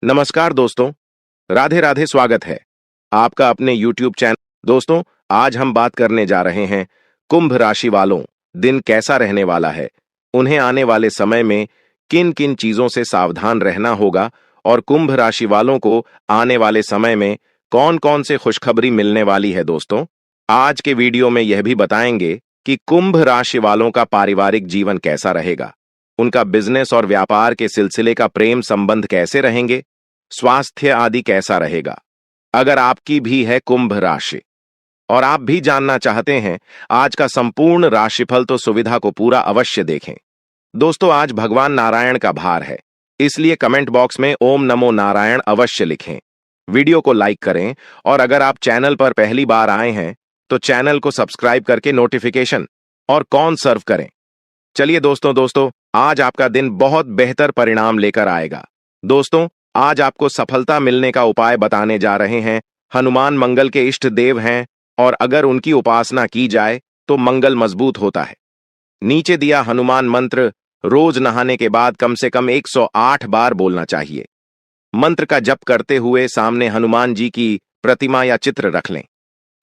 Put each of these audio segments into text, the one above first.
नमस्कार दोस्तों, राधे राधे। स्वागत है आपका अपने YouTube चैनल। दोस्तों, आज हम बात करने जा रहे हैं कुंभ राशि वालों, दिन कैसा रहने वाला है, उन्हें आने वाले समय में किन किन चीजों से सावधान रहना होगा और कुंभ राशि वालों को आने वाले समय में कौन कौन से खुशखबरी मिलने वाली है। दोस्तों, आज के वीडियो में यह भी बताएंगे कि कुंभ राशि वालों का पारिवारिक जीवन कैसा रहेगा, उनका बिजनेस और व्यापार के सिलसिले का प्रेम संबंध कैसे रहेंगे, स्वास्थ्य आदि कैसा रहेगा। अगर आपकी भी है कुंभ राशि और आप भी जानना चाहते हैं आज का संपूर्ण राशिफल, तो सुविधा को पूरा अवश्य देखें। दोस्तों, आज भगवान नारायण का भार है, इसलिए कमेंट बॉक्स में ओम नमो नारायण अवश्य लिखें। वीडियो को लाइक करें और अगर आप चैनल पर पहली बार आए हैं तो चैनल को सब्सक्राइब करके नोटिफिकेशन और कॉल सर्व करें। चलिए दोस्तों, आज आपका दिन बहुत बेहतर परिणाम लेकर आएगा। दोस्तों, आज आपको सफलता मिलने का उपाय बताने जा रहे हैं। हनुमान मंगल के इष्ट देव हैं और अगर उनकी उपासना की जाए तो मंगल मजबूत होता है। नीचे दिया हनुमान मंत्र रोज नहाने के बाद कम से कम 108 बार बोलना चाहिए। मंत्र का जप करते हुए सामने हनुमान जी की प्रतिमा या चित्र रख लें।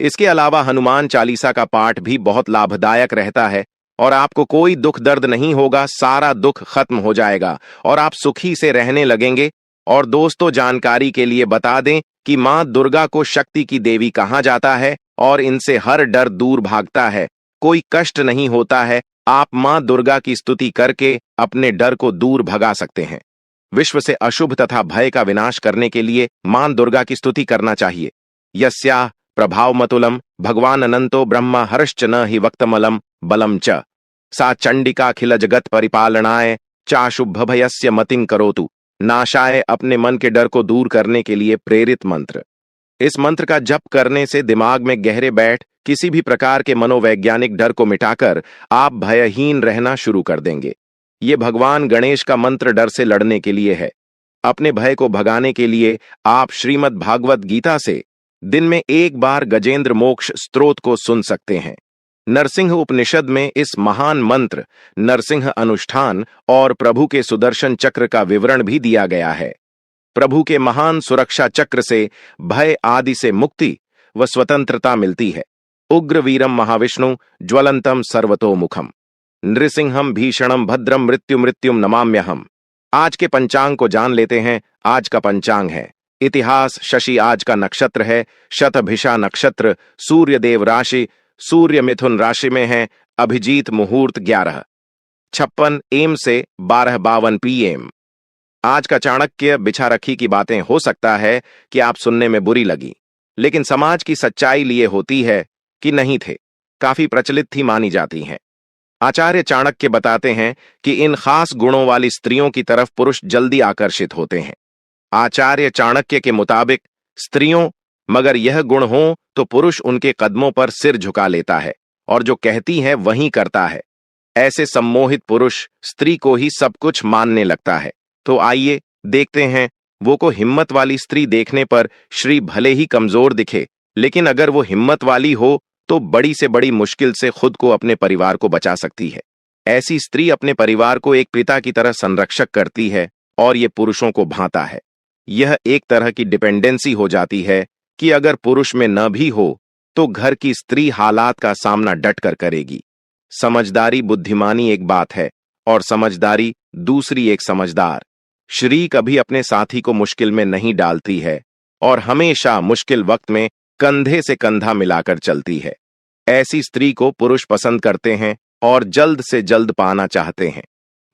इसके अलावा हनुमान चालीसा का पाठ भी बहुत लाभदायक रहता है और आपको कोई दुख दर्द नहीं होगा, सारा दुख खत्म हो जाएगा और आप सुखी से रहने लगेंगे। और दोस्तों, जानकारी के लिए बता दें कि मां दुर्गा को शक्ति की देवी कहा जाता है और इनसे हर डर दूर भागता है, कोई कष्ट नहीं होता है। आप मां दुर्गा की स्तुति करके अपने डर को दूर भगा सकते हैं। विश्व से अशुभ तथा भय का विनाश करने के लिए मां दुर्गा की स्तुति करना चाहिए। यस्याः प्रभावमतुलम भगवान अनंतो ब्रह्मा हर्श्च न हि वक्तमलम बलम च सा चंडिका अखिल जगत परिपालनाय चाशुभ भयस्य मतिं करोतु। नाशाय अपने मन के डर को दूर करने के लिए प्रेरित मंत्र। इस मंत्र का जप करने से दिमाग में गहरे बैठ किसी भी प्रकार के मनोवैज्ञानिक डर को मिटाकर आप भयहीन रहना शुरू कर देंगे। ये भगवान गणेश का मंत्र डर से लड़ने के लिए है। अपने भय को भगाने के लिए आप श्रीमद् भागवत गीता से दिन में एक बार गजेंद्र मोक्ष स्तोत्र को सुन सकते हैं। नरसिंह उपनिषद में इस महान मंत्र, नरसिंह अनुष्ठान और प्रभु के सुदर्शन चक्र का विवरण भी दिया गया है। प्रभु के महान सुरक्षा चक्र से भय आदि से मुक्ति व स्वतंत्रता मिलती है। उग्र वीरम महाविष्णु ज्वलंतम सर्वतोमुखम नृसिंहम भीषणम भद्रम मृत्यु मृत्युम नमाम्यहम। आज के पंचांग को जान लेते हैं। आज का पंचांग है इतिहास शशि, आज का नक्षत्र है शतभिषा नक्षत्र, सूर्य देव राशि सूर्य मिथुन राशि में है, अभिजीत मुहूर्त 11:56 AM से 12:52 PM। आज का चाणक्य बिछा रखी की बातें हो सकता है कि आप सुनने में बुरी लगी, लेकिन समाज की सच्चाई लिए होती है कि नहीं थे, काफी प्रचलित थी, मानी जाती हैं। आचार्य चाणक्य बताते हैं कि इन खास गुणों वाली स्त्रियों की तरफ पुरुष जल्दी आकर्षित होते हैं। आचार्य चाणक्य के मुताबिक स्त्रियों मगर यह गुण हो तो पुरुष उनके कदमों पर सिर झुका लेता है और जो कहती है वही करता है। ऐसे सम्मोहित पुरुष स्त्री को ही सब कुछ मानने लगता है। तो आइए देखते हैं, वो को हिम्मत वाली स्त्री देखने पर श्री भले ही कमजोर दिखे, लेकिन अगर वो हिम्मत वाली हो तो बड़ी से बड़ी मुश्किल से खुद को अपने परिवार को बचा सकती है। ऐसी स्त्री अपने परिवार को एक पिता की तरह संरक्षक करती है और ये पुरुषों को भांता है। यह एक तरह की डिपेंडेंसी हो जाती है कि अगर पुरुष में न भी हो तो घर की स्त्री हालात का सामना डटकर करेगी। समझदारी बुद्धिमानी एक बात है और समझदारी दूसरी एक समझदार। श्री कभी अपने साथी को मुश्किल में नहीं डालती है और हमेशा मुश्किल वक्त में कंधे से कंधा मिलाकर चलती है। ऐसी स्त्री को पुरुष पसंद करते हैं और जल्द से जल्द पाना चाहते हैं।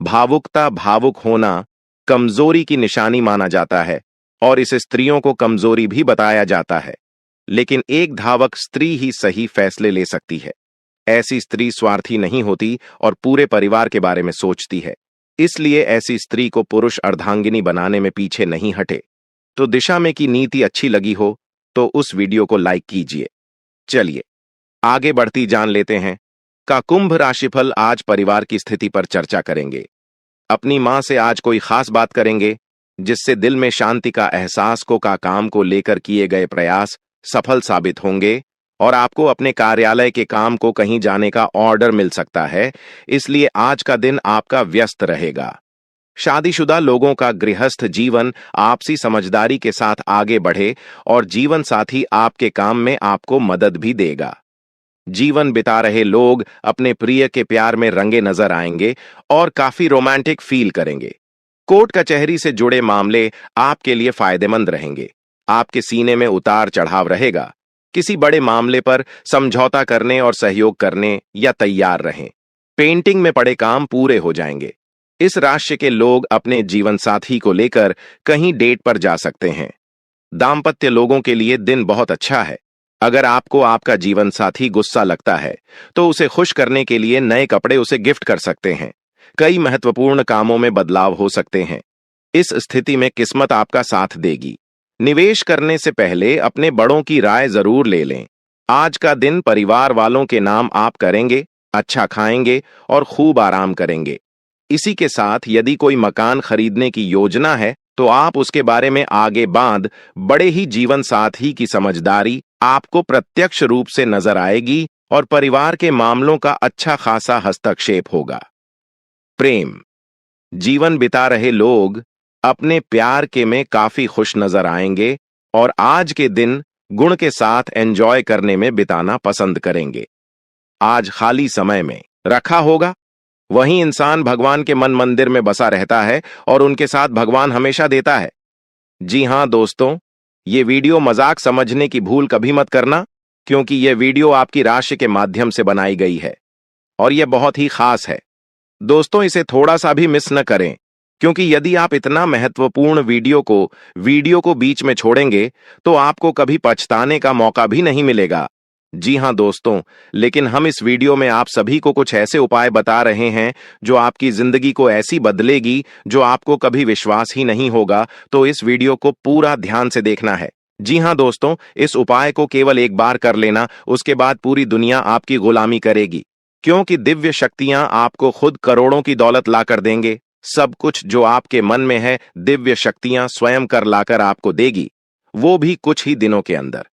भावुकता, भावुक होना कमजोरी की निशानी माना जाता है और इसे स्त्रियों को कमजोरी भी बताया जाता है, लेकिन एक धावक स्त्री ही सही फैसले ले सकती है। ऐसी स्त्री स्वार्थी नहीं होती और पूरे परिवार के बारे में सोचती है, इसलिए ऐसी स्त्री को पुरुष अर्धांगिनी बनाने में पीछे नहीं हटे। तो दिशा में की नीति अच्छी लगी हो तो उस वीडियो को लाइक कीजिए। चलिए आगे बढ़ती जान लेते हैं का कुंभ राशिफल। आज परिवार की स्थिति पर चर्चा करेंगे। अपनी मां से आज कोई खास बात करेंगे जिससे दिल में शांति का एहसास का काम को लेकर किए गए प्रयास सफल साबित होंगे और आपको अपने कार्यालय के काम को कहीं जाने का ऑर्डर मिल सकता है, इसलिए आज का दिन आपका व्यस्त रहेगा। शादीशुदा लोगों का गृहस्थ जीवन आपसी समझदारी के साथ आगे बढ़े और जीवन साथी आपके काम में आपको मदद भी देगा। जीवन बिता रहे लोग अपने प्रिय के प्यार में रंगे नजर आएंगे और काफी रोमांटिक फील करेंगे। कोर्ट कचहरी से जुड़े मामले आपके लिए फायदेमंद रहेंगे। आपके सीने में उतार चढ़ाव रहेगा। किसी बड़े मामले पर समझौता करने और सहयोग करने या तैयार रहें। पेंटिंग में पड़े काम पूरे हो जाएंगे। इस राशि के लोग अपने जीवन साथी को लेकर कहीं डेट पर जा सकते हैं। दाम्पत्य लोगों के लिए दिन बहुत अच्छा है। अगर आपको आपका जीवन साथी गुस्सा लगता है तो उसे खुश करने के लिए नए कपड़े उसे गिफ्ट कर सकते हैं। कई महत्वपूर्ण कामों में बदलाव हो सकते हैं। इस स्थिति में किस्मत आपका साथ देगी। निवेश करने से पहले अपने बड़ों की राय जरूर ले लें। आज का दिन परिवार वालों के नाम आप करेंगे, अच्छा खाएंगे और खूब आराम करेंगे। इसी के साथ यदि कोई मकान खरीदने की योजना है तो आप उसके बारे में आगे बांध बड़े ही जीवन साथी की समझदारी आपको प्रत्यक्ष रूप से नजर आएगी और परिवार के मामलों का अच्छा खासा हस्तक्षेप होगा। प्रेम। जीवन बिता रहे लोग अपने प्यार के में काफी खुश नजर आएंगे और आज के दिन गुण के साथ एंजॉय करने में बिताना पसंद करेंगे। आज खाली समय में रखा होगा। वहीं इंसान भगवान के मन मंदिर में बसा रहता है और उनके साथ भगवान हमेशा देता है। जी हां दोस्तों, ये वीडियो मजाक समझने की भूल कभी मत करना, क्योंकि यह वीडियो आपकी राशि के माध्यम से बनाई गई है और यह बहुत ही खास है। दोस्तों, इसे थोड़ा सा भी मिस न करें, क्योंकि यदि आप इतना महत्वपूर्ण वीडियो को बीच में छोड़ेंगे तो आपको कभी पछताने का मौका भी नहीं मिलेगा। जी हां दोस्तों, लेकिन हम इस वीडियो में आप सभी को कुछ ऐसे उपाय बता रहे हैं जो आपकी जिंदगी को ऐसी बदलेगी जो आपको कभी विश्वास ही नहीं होगा। तो इस वीडियो को पूरा ध्यान से देखना है। जी हां दोस्तों, इस उपाय को केवल एक बार कर लेना, उसके बाद पूरी दुनिया आपकी गुलामी करेगी, क्योंकि दिव्य शक्तियां आपको खुद करोड़ों की दौलत लाकर देंगे। सब कुछ जो आपके मन में है दिव्य शक्तियां स्वयं कर लाकर आपको देगी, वो भी कुछ ही दिनों के अंदर।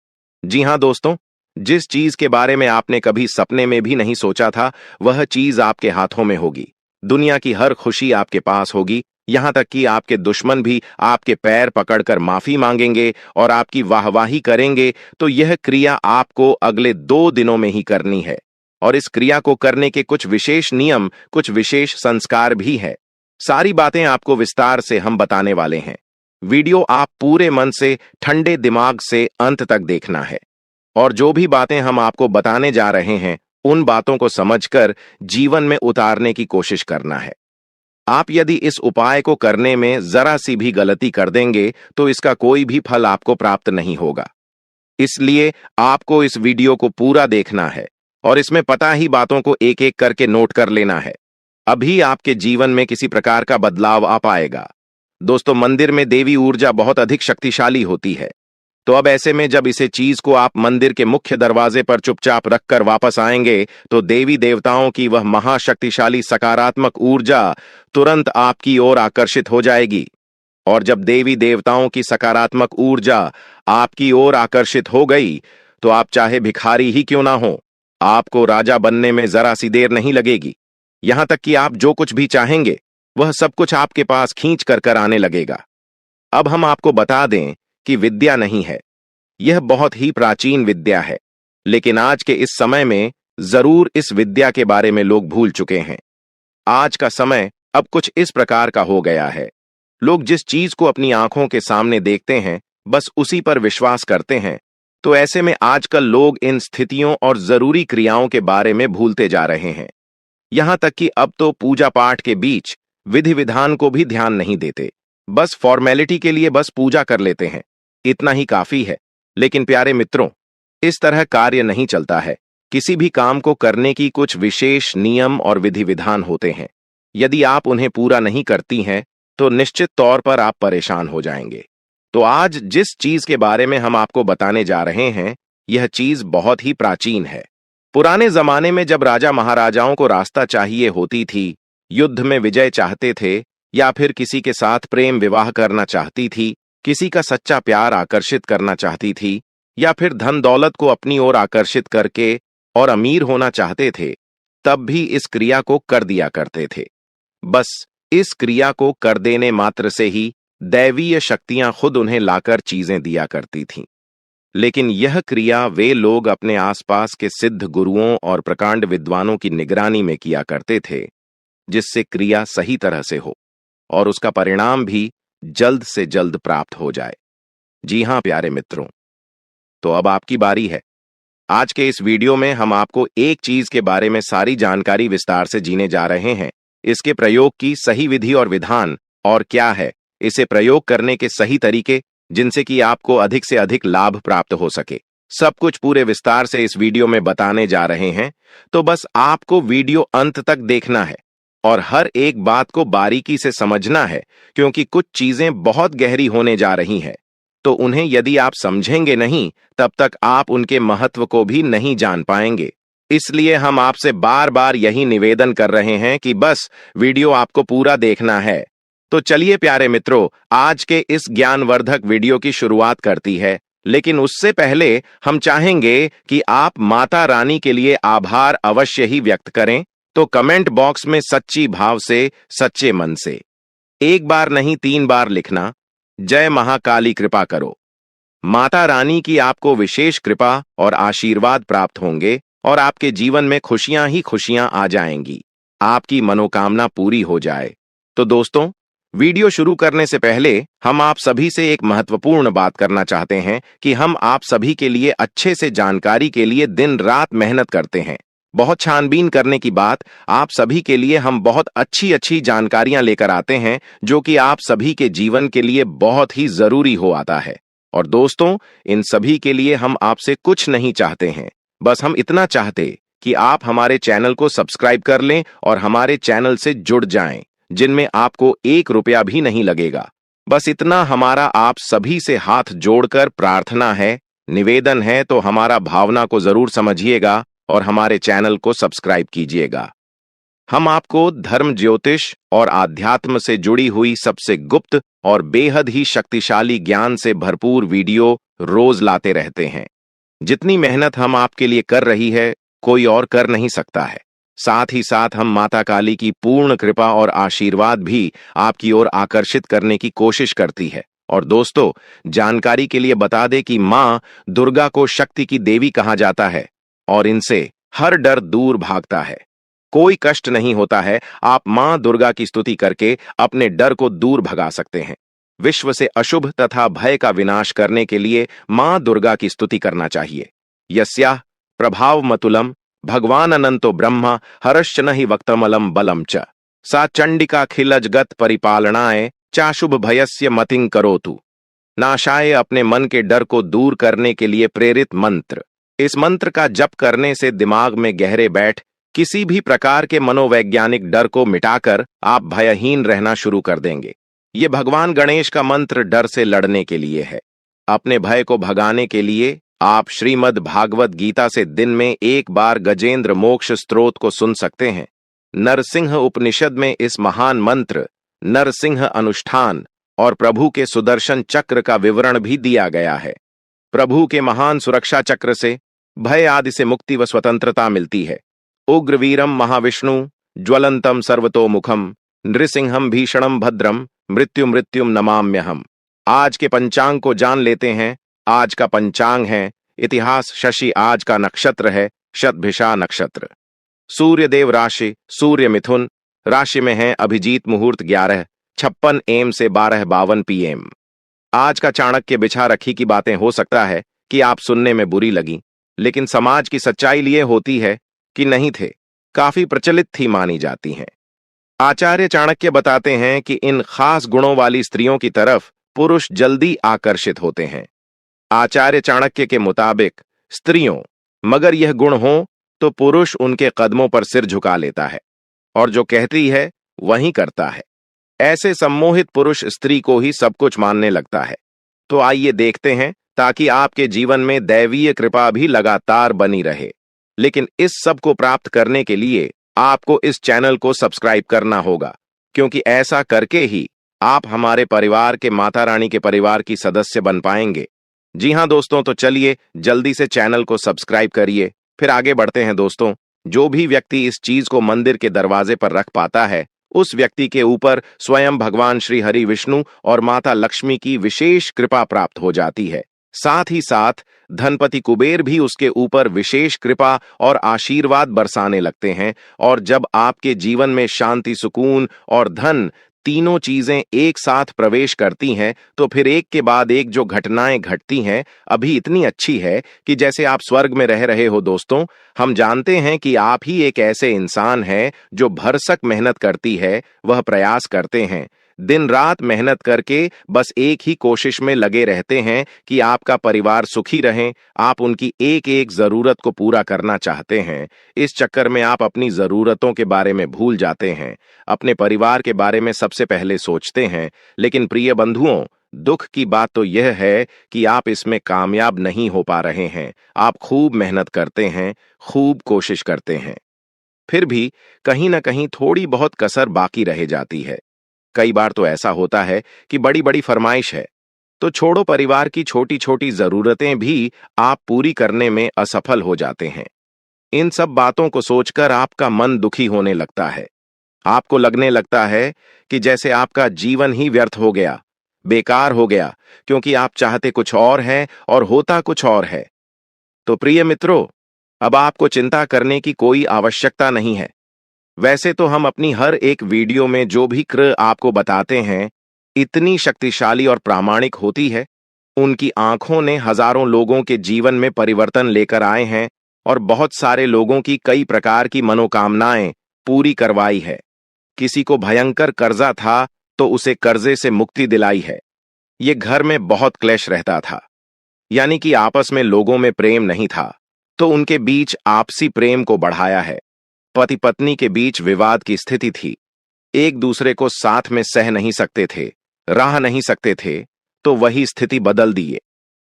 जी हां दोस्तों, जिस चीज के बारे में आपने कभी सपने में भी नहीं सोचा था, वह चीज आपके हाथों में होगी। दुनिया की हर खुशी आपके पास होगी, यहां तक कि आपके दुश्मन भी आपके पैर पकड़कर माफी मांगेंगे और आपकी वाहवाही करेंगे। तो यह क्रिया आपको अगले 2 दिनों में ही करनी है और इस क्रिया को करने के कुछ विशेष नियम, कुछ विशेष संस्कार भी है। सारी बातें आपको विस्तार से हम बताने वाले हैं। वीडियो आप पूरे मन से, ठंडे दिमाग से अंत तक देखना है और जो भी बातें हम आपको बताने जा रहे हैं उन बातों को समझकर जीवन में उतारने की कोशिश करना है। आप यदि इस उपाय को करने में जरा सी भी गलती कर देंगे तो इसका कोई भी फल आपको प्राप्त नहीं होगा। इसलिए आपको इस वीडियो को पूरा देखना है और इसमें पता ही बातों को एक एक करके नोट कर लेना है। अभी आपके जीवन में किसी प्रकार का बदलाव आ पाएगा। दोस्तों, मंदिर में देवी ऊर्जा बहुत अधिक शक्तिशाली होती है। तो अब ऐसे में जब इसे चीज को आप मंदिर के मुख्य दरवाजे पर चुपचाप रखकर वापस आएंगे तो देवी देवताओं की वह महाशक्तिशाली सकारात्मक ऊर्जा तुरंत आपकी ओर आकर्षित हो जाएगी। और जब देवी देवताओं की सकारात्मक ऊर्जा आपकी ओर आकर्षित हो गई तो आप चाहे भिखारी ही क्यों ना हो, आपको राजा बनने में जरा सी देर नहीं लगेगी। यहां तक कि आप जो कुछ भी चाहेंगे वह सब कुछ आपके पास खींच कर आने लगेगा। अब हम आपको बता दें कि विद्या नहीं है, यह बहुत ही प्राचीन विद्या है, लेकिन आज के इस समय में जरूर इस विद्या के बारे में लोग भूल चुके हैं। आज का समय अब कुछ इस प्रकार का हो गया है। लोग जिस चीज को अपनी आंखों के सामने देखते हैं बस उसी पर विश्वास करते हैं। तो ऐसे में आजकल लोग इन स्थितियों और जरूरी क्रियाओं के बारे में भूलते जा रहे हैं। यहां तक कि अब तो पूजा पाठ के बीच विधि विधान को भी ध्यान नहीं देते, बस फॉर्मेलिटी के लिए बस पूजा कर लेते हैं, इतना ही काफी है। लेकिन प्यारे मित्रों, इस तरह कार्य नहीं चलता है। किसी भी काम को करने की कुछ विशेष नियम और विधि विधान होते हैं। यदि आप उन्हें पूरा नहीं करती हैं तो निश्चित तौर पर आप परेशान हो जाएंगे। तो आज जिस चीज के बारे में हम आपको बताने जा रहे हैं, यह चीज बहुत ही प्राचीन है। पुराने जमाने में जब राजा महाराजाओं को रास्ता चाहिए होती थी, युद्ध में विजय चाहते थे या फिर किसी के साथ प्रेम विवाह करना चाहती थी, किसी का सच्चा प्यार आकर्षित करना चाहती थी या फिर धन दौलत को अपनी ओर आकर्षित करके और अमीर होना चाहते थे, तब भी इस क्रिया को कर दिया करते थे। बस इस क्रिया को कर देने मात्र से ही दैवीय शक्तियां खुद उन्हें लाकर चीजें दिया करती थीं। लेकिन यह क्रिया वे लोग अपने आसपास के सिद्ध गुरुओं और प्रकांड विद्वानों की निगरानी में किया करते थे, जिससे क्रिया सही तरह से हो और उसका परिणाम भी जल्द से जल्द प्राप्त हो जाए। जी हां प्यारे मित्रों, तो अब आपकी बारी है। आज के इस वीडियो में हम आपको एक चीज के बारे में सारी जानकारी विस्तार से जीने जा रहे हैं। इसके प्रयोग की सही विधि और विधान और क्या है, इसे प्रयोग करने के सही तरीके, जिनसे कि आपको अधिक से अधिक लाभ प्राप्त हो सके। सब कुछ पूरे विस्तार से इस वीडियो में बताने जा रहे हैं, तो बस आपको वीडियो अंत तक देखना है और हर एक बात को बारीकी से समझना है, क्योंकि कुछ चीजें बहुत गहरी होने जा रही हैं। तो उन्हें यदि आप समझेंगे नहीं, तब तक आप उनके महत्व को भी नहीं जान पाएंगे। इसलिए हम आपसे बार बार यही निवेदन कर रहे हैं कि बस वीडियो आपको पूरा देखना है। तो चलिए प्यारे मित्रों, आज के इस ज्ञानवर्धक वीडियो की शुरुआत करती है। लेकिन उससे पहले हम चाहेंगे कि आप माता रानी के लिए आभार अवश्य ही व्यक्त करें। तो कमेंट बॉक्स में सच्ची भाव से, सच्चे मन से एक बार नहीं 3 बार लिखना, जय महाकाली कृपा करो। माता रानी की आपको विशेष कृपा और आशीर्वाद प्राप्त होंगे और आपके जीवन में खुशियां ही खुशियां आ जाएंगी, आपकी मनोकामना पूरी हो जाए। तो दोस्तों, वीडियो शुरू करने से पहले हम आप सभी से एक महत्वपूर्ण बात करना चाहते हैं कि हम आप सभी के लिए अच्छे से जानकारी के लिए दिन रात मेहनत करते हैं। बहुत छानबीन करने की बात, आप सभी के लिए हम बहुत अच्छी अच्छी जानकारियां लेकर आते हैं, जो कि आप सभी के जीवन के लिए बहुत ही जरूरी हो आता है। और दोस्तों, इन सभी के लिए हम आपसे कुछ नहीं चाहते हैं, बस हम इतना चाहते कि आप हमारे चैनल को सब्सक्राइब कर लें और हमारे चैनल से जुड़ जाएं, जिनमें आपको 1 रुपया भी नहीं लगेगा। बस इतना हमारा आप सभी से हाथ जोड़कर प्रार्थना है, निवेदन है। तो हमारा भावना को जरूर समझिएगा और हमारे चैनल को सब्सक्राइब कीजिएगा। हम आपको धर्म, ज्योतिष और आध्यात्म से जुड़ी हुई सबसे गुप्त और बेहद ही शक्तिशाली ज्ञान से भरपूर वीडियो रोज लाते रहते हैं। जितनी मेहनत हम आपके लिए कर रही है, कोई और कर नहीं सकता है। साथ ही साथ हम माता काली की पूर्ण कृपा और आशीर्वाद भी आपकी ओर आकर्षित करने की कोशिश करती है। और दोस्तों, जानकारी के लिए बता दें कि मां दुर्गा को शक्ति की देवी कहा जाता है और इनसे हर डर दूर भागता है। कोई कष्ट नहीं होता है। आप मां दुर्गा की स्तुति करके अपने डर को दूर भगा सकते हैं। विश्व से अशुभ तथा भय का विनाश करने के लिए मां दुर्गा की स्तुति करना चाहिए। यस्याः प्रभावमतुलम भगवान अनंतो ब्रह्मा हरश्च नहि वक्तमलम बलम च सा चंडिका खिलजगत परिपालनाय चाशुभ भयस्य मतिं करोतु। नाशाय अपने मन के डर को दूर करने के लिए प्रेरित मंत्र। इस मंत्र का जप करने से दिमाग में गहरे बैठ किसी भी प्रकार के मनोवैज्ञानिक डर को मिटाकर आप भयहीन रहना शुरू कर देंगे। ये भगवान गणेश का मंत्र डर से लड़ने के लिए है। अपने भय को भगाने के लिए आप श्रीमद् भागवत गीता से दिन में 1 बार गजेंद्र मोक्ष स्तोत्र को सुन सकते हैं। नरसिंह उपनिषद में इस महान मंत्र, नरसिंह अनुष्ठान और प्रभु के सुदर्शन चक्र का विवरण भी दिया गया है। प्रभु के महान सुरक्षा चक्र से भय आदि से मुक्ति व स्वतंत्रता मिलती है। उग्र वीरम महाविष्णु ज्वलंतम सर्वतोमुखम नृसिंहम भीषणम भद्रम मृत्यु मृत्युम नमाम्यहम। आज के पंचांग को जान लेते हैं। आज का पंचांग है इतिहास शशि, आज का नक्षत्र है शतभिषा नक्षत्र। सूर्य देव राशि सूर्य मिथुन राशि में है। अभिजीत मुहूर्त 11:56 AM से 12:52 PM। आज का चाणक्य बिछा रखी की बातें हो सकता है कि आप सुनने में बुरी लगी, लेकिन समाज की सच्चाई लिए होती है कि नहीं थे, काफी प्रचलित थी मानी जाती हैं। आचार्य चाणक्य बताते हैं कि इन खास गुणों वाली स्त्रियों की तरफ पुरुष जल्दी आकर्षित होते हैं। आचार्य चाणक्य के मुताबिक स्त्रियों, मगर यह गुण हो तो पुरुष उनके कदमों पर सिर झुका लेता है और जो कहती है वही करता है। ऐसे सम्मोहित पुरुष स्त्री को ही सब कुछ मानने लगता है। तो आइए देखते हैं, ताकि आपके जीवन में दैवीय कृपा भी लगातार बनी रहे। लेकिन इस सब को प्राप्त करने के लिए आपको इस चैनल को सब्सक्राइब करना होगा, क्योंकि ऐसा करके ही आप हमारे परिवार के, माता रानी के परिवार की सदस्य बन पाएंगे। जी हां दोस्तों, तो चलिए जल्दी से चैनल को सब्सक्राइब करिए। फिर आगे बढ़ते हैं दोस्तों। जो भी व्यक्ति इस चीज को मंदिर के दरवाजे पर रख पाता है, उस व्यक्ति के ऊपर स्वयं भगवान श्री हरि विष्णु और माता लक्ष्मी की विशेष कृपा प्राप्त हो जाती है। साथ ही साथ धनपति कुबेर भी उसके ऊपर विशेष कृपा और आशीर्वाद बरसाने लगते हैं। और जब आपके जीवन में शांति, सुकून और धन तीनों चीजें एक साथ प्रवेश करती हैं, तो फिर एक के बाद एक जो घटनाएं घटती हैं अभी इतनी अच्छी है कि जैसे आप स्वर्ग में रह रहे हो। दोस्तों, हम जानते हैं कि आप ही एक ऐसे इंसान हैं जो भरसक मेहनत करती है, वह प्रयास करते हैं, दिन रात मेहनत करके बस एक ही कोशिश में लगे रहते हैं कि आपका परिवार सुखी रहे। आप उनकी एक एक जरूरत को पूरा करना चाहते हैं। इस चक्कर में आप अपनी जरूरतों के बारे में भूल जाते हैं, अपने परिवार के बारे में सबसे पहले सोचते हैं। लेकिन प्रिय बंधुओं, दुख की बात तो यह है कि आप इसमें कामयाब नहीं हो पा रहे हैं। आप खूब मेहनत करते हैं, खूब कोशिश करते हैं, फिर भी कहीं ना कहीं थोड़ी बहुत कसर बाकी रह जाती है। कई बार तो ऐसा होता है कि बड़ी बड़ी फरमाइश है, तो छोड़ो, परिवार की छोटी छोटी जरूरतें भी आप पूरी करने में असफल हो जाते हैं। इन सब बातों को सोचकर आपका मन दुखी होने लगता है। आपको लगने लगता है कि जैसे आपका जीवन ही व्यर्थ हो गया, बेकार हो गया, क्योंकि आप चाहते कुछ और हैं और होता कुछ और है। तो प्रिय मित्रों, अब आपको चिंता करने की कोई आवश्यकता नहीं है। वैसे तो हम अपनी हर एक वीडियो में जो भी क्र आपको बताते हैं इतनी शक्तिशाली और प्रामाणिक होती है। उनकी आंखों ने हजारों लोगों के जीवन में परिवर्तन लेकर आए हैं और बहुत सारे लोगों की कई प्रकार की मनोकामनाएं पूरी करवाई है। किसी को भयंकर कर्जा था तो उसे कर्जे से मुक्ति दिलाई है। ये घर में बहुत क्लेश रहता था, यानी कि आपस में लोगों में प्रेम नहीं था, तो उनके बीच आपसी प्रेम को बढ़ाया है। पति पत्नी के बीच विवाद की स्थिति थी, एक दूसरे को साथ में सह नहीं सकते थे, रह नहीं सकते थे, तो वही स्थिति बदल दिए।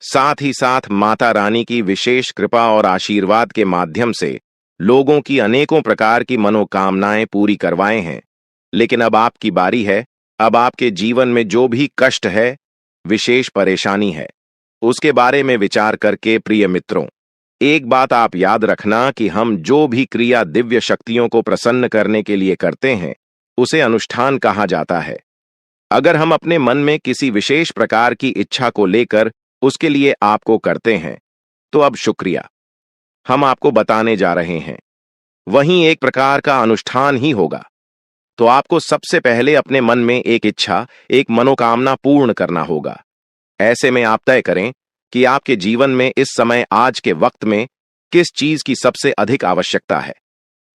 साथ ही साथ माता रानी की विशेष कृपा और आशीर्वाद के माध्यम से लोगों की अनेकों प्रकार की मनोकामनाएं पूरी करवाए हैं। लेकिन अब आपकी बारी है। अब आपके जीवन में जो भी कष्ट है, विशेष परेशानी है, उसके बारे में विचार करके प्रिय मित्रों, एक बात आप याद रखना कि हम जो भी क्रिया दिव्य शक्तियों को प्रसन्न करने के लिए करते हैं उसे अनुष्ठान कहा जाता है। अगर हम अपने मन में किसी विशेष प्रकार की इच्छा को लेकर उसके लिए आपको करते हैं, तो अब शुक्रिया, हम आपको बताने जा रहे हैं, वहीं एक प्रकार का अनुष्ठान ही होगा। तो आपको सबसे पहले अपने मन में एक इच्छा, एक मनोकामना पूर्ण करना होगा। ऐसे में आप तय करें कि आपके जीवन में इस समय, आज के वक्त में, किस चीज की सबसे अधिक आवश्यकता है।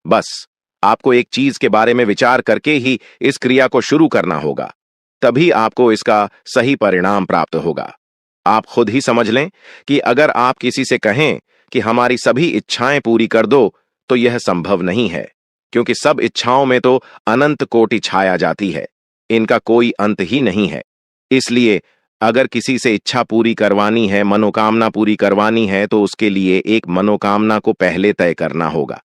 बस आपको एक चीज के बारे में विचार करके ही इस क्रिया को शुरू करना होगा, तभी आपको इसका सही परिणाम प्राप्त होगा। आप खुद ही समझ लें कि अगर आप किसी से कहें कि हमारी सभी इच्छाएं पूरी कर दो, तो यह संभव नहीं है, क्योंकि सब इच्छाओं में तो अनंत कोटि छाया जाती है, इनका कोई अंत ही नहीं है। इसलिए अगर किसी से इच्छा पूरी करवानी है, मनोकामना पूरी करवानी है, तो उसके लिए एक मनोकामना को पहले तय करना होगा।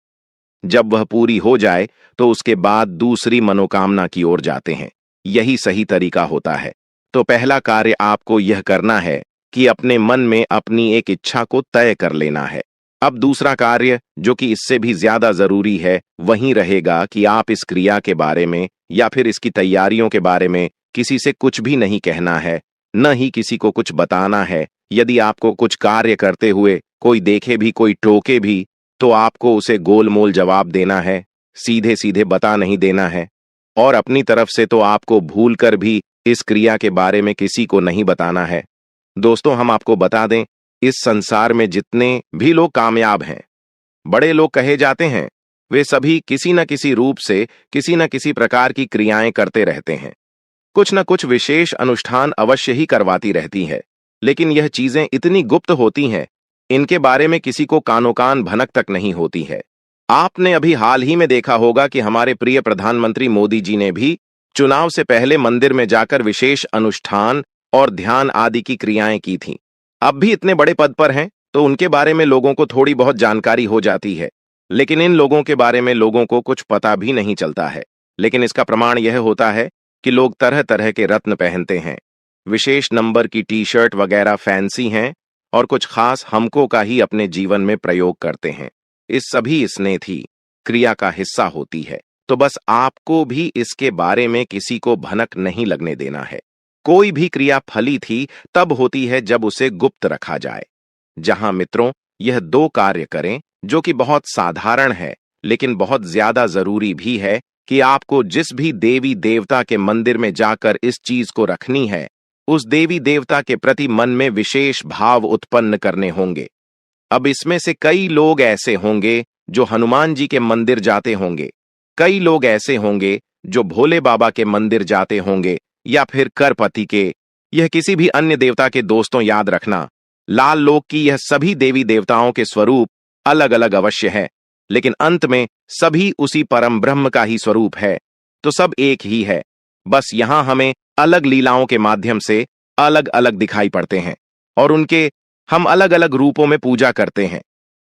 जब वह पूरी हो जाए तो उसके बाद दूसरी मनोकामना की ओर जाते हैं। यही सही तरीका होता है। तो पहला कार्य आपको यह करना है कि अपने मन में अपनी एक इच्छा को तय कर लेना है। अब दूसरा कार्य, जो कि इससे भी ज्यादा जरूरी है, वही रहेगा कि आप इस क्रिया के बारे में या फिर इसकी तैयारियों के बारे में किसी से कुछ भी नहीं कहना है, न ही किसी को कुछ बताना है। यदि आपको कुछ कार्य करते हुए कोई देखे भी, कोई टोके भी, तो आपको उसे गोलमोल जवाब देना है, सीधे सीधे बता नहीं देना है। और अपनी तरफ से तो आपको भूलकर भी इस क्रिया के बारे में किसी को नहीं बताना है। दोस्तों, हम आपको बता दें, इस संसार में जितने भी लोग कामयाब हैं, बड़े लोग कहे जाते हैं, वे सभी किसी न किसी रूप से किसी न किसी प्रकार की क्रियाएं करते रहते हैं। कुछ न कुछ विशेष अनुष्ठान अवश्य ही करवाती रहती है, लेकिन यह चीजें इतनी गुप्त होती हैं, इनके बारे में किसी को कानो कान भनक तक नहीं होती है। आपने अभी हाल ही में देखा होगा कि हमारे प्रिय प्रधानमंत्री मोदी जी ने भी चुनाव से पहले मंदिर में जाकर विशेष अनुष्ठान और ध्यान आदि की क्रियाएं की थीं। अब भी इतने बड़े पद पर हैं, तो उनके बारे में लोगों को थोड़ी बहुत जानकारी हो जाती है, लेकिन इन लोगों के बारे में लोगों को कुछ पता भी नहीं चलता है। लेकिन इसका प्रमाण यह होता है कि लोग तरह तरह के रत्न पहनते हैं, विशेष नंबर की टी शर्ट वगैरह फैंसी हैं, और कुछ खास हमको का ही अपने जीवन में प्रयोग करते हैं। इस सभी स्नेही क्रिया का हिस्सा होती है। तो बस आपको भी इसके बारे में किसी को भनक नहीं लगने देना है। कोई भी क्रिया फली थी तब होती है जब उसे गुप्त रखा जाए। जहां मित्रों यह दो कार्य करें जो कि बहुत साधारण है लेकिन बहुत ज्यादा जरूरी भी है कि आपको जिस भी देवी देवता के मंदिर में जाकर इस चीज को रखनी है, उस देवी देवता के प्रति मन में विशेष भाव उत्पन्न करने होंगे। अब इसमें से कई लोग ऐसे होंगे जो हनुमान जी के मंदिर जाते होंगे, कई लोग ऐसे होंगे जो भोले बाबा के मंदिर जाते होंगे या फिर करपति के, यह किसी भी अन्य देवता के। दोस्तों याद रखना, लाल लोक की यह सभी देवी देवताओं के स्वरूप अलग अलग अवश्य है, लेकिन अंत में सभी उसी परम ब्रह्म का ही स्वरूप है, तो सब एक ही है। बस यहां हमें अलग लीलाओं के माध्यम से अलग अलग दिखाई पड़ते हैं और उनके हम अलग अलग रूपों में पूजा करते हैं।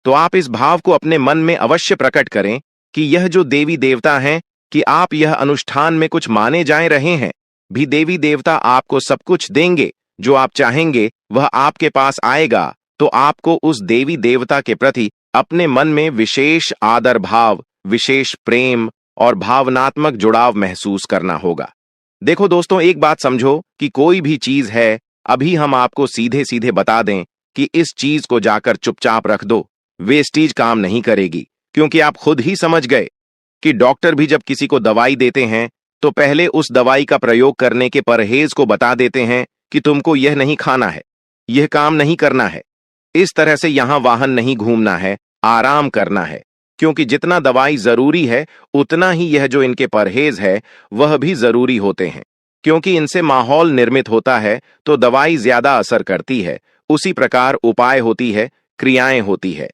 तो आप इस भाव को अपने मन में अवश्य प्रकट करें कि यह जो देवी देवता हैं, कि आप यह अनुष्ठान में कुछ माने जाए रहे हैं, भी देवी देवता आपको सब कुछ देंगे। जो आप चाहेंगे वह आपके पास आएगा। तो आपको उस देवी देवता के प्रति अपने मन में विशेष आदर भाव, विशेष प्रेम और भावनात्मक जुड़ाव महसूस करना होगा। देखो दोस्तों, एक बात समझो कि कोई भी चीज है, अभी हम आपको सीधे सीधे बता दें कि इस चीज को जाकर चुपचाप रख दो, वेस्टीज काम नहीं करेगी। क्योंकि आप खुद ही समझ गए कि डॉक्टर भी जब किसी को दवाई देते हैं तो पहले उस दवाई का प्रयोग करने के परहेज को बता देते हैं कि तुमको यह नहीं खाना है, यह काम नहीं करना है, इस तरह से यहां वाहन नहीं घूमना है, आराम करना है। क्योंकि जितना दवाई जरूरी है उतना ही यह जो इनके परहेज है वह भी जरूरी होते हैं। क्योंकि इनसे माहौल निर्मित होता है तो दवाई ज्यादा असर करती है। उसी प्रकार उपाय होती है, क्रियाएं होती है।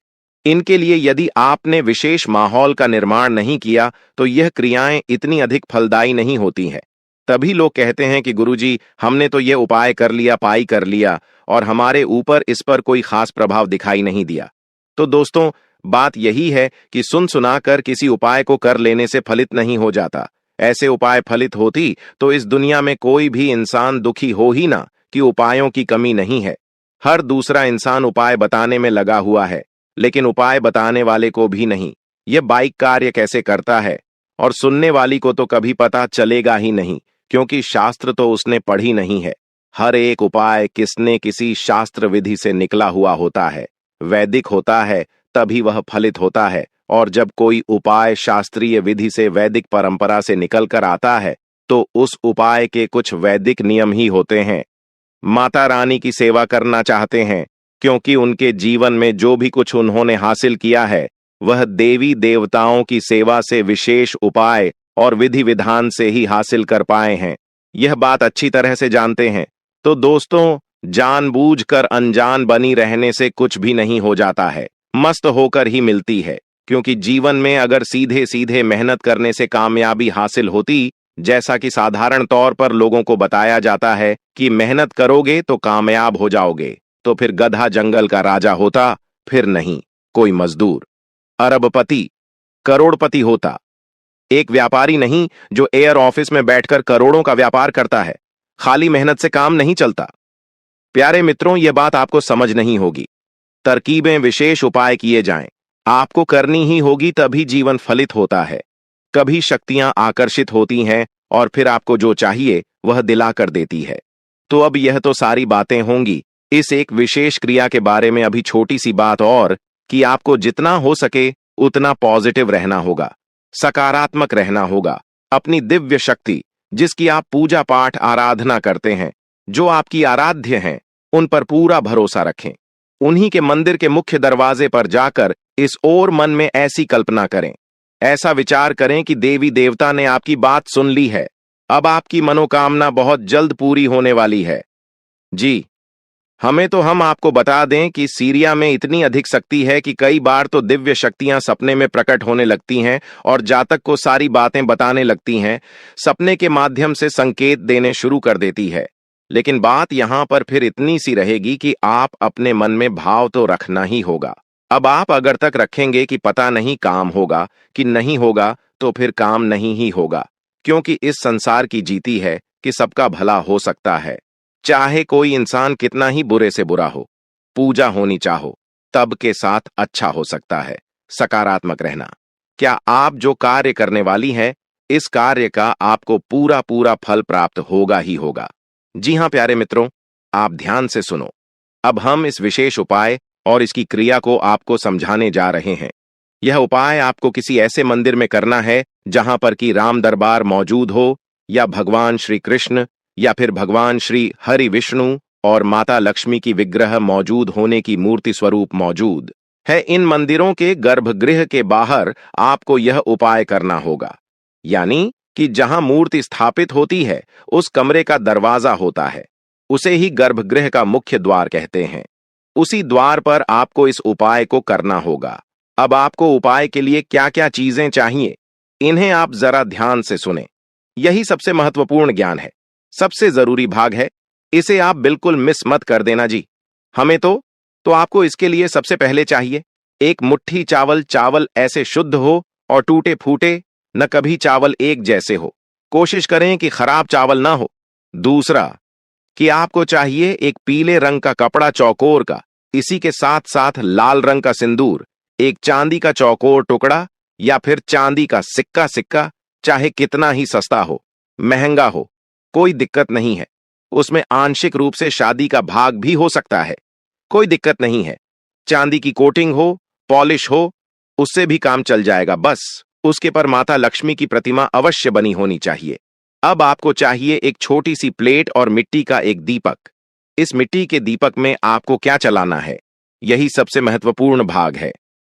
इनके लिए यदि आपने विशेष माहौल का निर्माण नहीं किया तो यह क्रियाएं इतनी अधिक फलदायी नहीं होती हैं। तभी लोग कहते हैं कि गुरुजी, हमने तो यह उपाय कर लिया, पाई कर लिया, और हमारे ऊपर इस पर कोई खास प्रभाव दिखाई नहीं दिया। तो दोस्तों, बात यही है कि सुन सुनाकर किसी उपाय को कर लेने से फलित नहीं हो जाता। ऐसे उपाय फलित होती तो इस दुनिया में कोई भी इंसान दुखी हो ही ना कि उपायों की कमी नहीं है। हर दूसरा इंसान उपाय बताने में लगा हुआ है, लेकिन उपाय बताने वाले को भी नहीं यह बाइक कार्य कैसे करता है, और सुनने वाली को तो कभी पता चलेगा ही नहीं, क्योंकि शास्त्र तो उसने पढ़ी नहीं है। हर एक उपाय किसने किसी शास्त्र विधि से निकला हुआ होता है, वैदिक होता है, तभी वह फलित होता है। और जब कोई उपाय शास्त्रीय विधि से वैदिक परंपरा से निकल कर आता है तो उस उपाय के कुछ वैदिक नियम ही होते हैं। माता रानी की सेवा करना चाहते हैं क्योंकि उनके जीवन में जो भी कुछ उन्होंने हासिल किया है वह देवी देवताओं की सेवा से विशेष उपाय और विधि विधान से ही हासिल कर पाए हैं। यह बात अच्छी तरह से जानते हैं। तो दोस्तों, जानबूझकर अनजान बनी रहने से कुछ भी नहीं हो जाता है, मस्त होकर ही मिलती है। क्योंकि जीवन में अगर सीधे सीधे मेहनत करने से कामयाबी हासिल होती, जैसा कि साधारण तौर पर लोगों को बताया जाता है कि मेहनत करोगे तो कामयाब हो जाओगे, तो फिर गधा जंगल का राजा होता, फिर नहीं कोई मजदूर अरबपति करोड़पति होता। एक व्यापारी नहीं जो एयर ऑफिस में बैठकर करोड़ों का व्यापार करता है। खाली मेहनत से काम नहीं चलता। प्यारे मित्रों, यह बात आपको समझ नहीं होगी। तरकीबें, विशेष उपाय किए जाएं, आपको करनी ही होगी, तभी जीवन फलित होता है। कभी शक्तियां आकर्षित होती हैं और फिर आपको जो चाहिए वह दिला कर देती है। तो अब यह तो सारी बातें होंगी इस एक विशेष क्रिया के बारे में। अभी छोटी सी बात और, कि आपको जितना हो सके उतना पॉजिटिव रहना होगा, सकारात्मक रहना होगा। अपनी दिव्य शक्ति, जिसकी आप पूजा पाठ आराधना करते हैं, जो आपकी आराध्य हैं, उन पर पूरा भरोसा रखें। उन्हीं के मंदिर के मुख्य दरवाजे पर जाकर इस ओर मन में ऐसी कल्पना करें, ऐसा विचार करें कि देवी देवता ने आपकी बात सुन ली है। अब आपकी मनोकामना बहुत जल्द पूरी होने वाली है। जी, हम आपको बता दें कि सीरिया में इतनी अधिक शक्ति है कि कई बार तो दिव्य शक्तियां सपने में प्रकट होने लगती हैं और जातक को सारी बातें बताने लगती हैं, सपने के माध्यम से संकेत देने शुरू कर देती है। लेकिन बात यहां पर फिर इतनी सी रहेगी कि आप अपने मन में भाव तो रखना ही होगा। अब आप अगर तक रखेंगे कि पता नहीं काम होगा कि नहीं होगा, तो फिर काम नहीं ही होगा। क्योंकि इस संसार की जीती है कि सबका भला हो सकता है, चाहे कोई इंसान कितना ही बुरे से बुरा हो। पूजा होनी चाहो तब के साथ अच्छा हो सकता है। सकारात्मक रहना। क्या आप जो कार्य करने वाली हैं, इस कार्य का आपको पूरा पूरा फल प्राप्त होगा ही होगा। जी हां प्यारे मित्रों, आप ध्यान से सुनो। अब हम इस विशेष उपाय और इसकी क्रिया को आपको समझाने जा रहे हैं। यह उपाय आपको किसी ऐसे मंदिर में करना है जहां पर कि राम दरबार मौजूद हो, या भगवान श्री कृष्ण, या फिर भगवान श्री हरि विष्णु और माता लक्ष्मी की विग्रह मौजूद होने की मूर्ति स्वरूप मौजूद है। इन मंदिरों के गर्भगृह के बाहर आपको यह उपाय करना होगा। यानी कि जहां मूर्ति स्थापित होती है, उस कमरे का दरवाजा होता है, उसे ही गर्भगृह का मुख्य द्वार कहते हैं। उसी द्वार पर आपको इस उपाय को करना होगा। अब आपको उपाय के लिए क्या क्या चीजें चाहिए, इन्हें आप जरा ध्यान से सुने। यही सबसे महत्वपूर्ण ज्ञान है, सबसे जरूरी भाग है। इसे आप बिल्कुल मिस मत कर देना जी। हमें तो आपको इसके लिए सबसे पहले चाहिए एक मुट्ठी चावल। चावल ऐसे शुद्ध हो और टूटे फूटे, न कभी चावल एक जैसे हो। कोशिश करें कि खराब चावल ना हो। दूसरा कि आपको चाहिए एक पीले रंग का कपड़ा चौकोर का, इसी के साथ साथ लाल रंग का सिंदूर, एक चांदी का चौकोर टुकड़ा या फिर चांदी का सिक्का, चाहे कितना ही सस्ता हो, महंगा हो, कोई दिक्कत नहीं है। उसमें आंशिक रूप से शादी का भाग भी हो सकता है, कोई दिक्कत नहीं है। चांदी की कोटिंग हो, पॉलिश हो, उससे भी काम चल जाएगा। बस उसके पर माता लक्ष्मी की प्रतिमा अवश्य बनी होनी चाहिए। अब आपको चाहिए एक छोटी सी प्लेट और मिट्टी का एक दीपक। इस मिट्टी के दीपक में आपको क्या चलाना है, यही सबसे महत्वपूर्ण भाग है।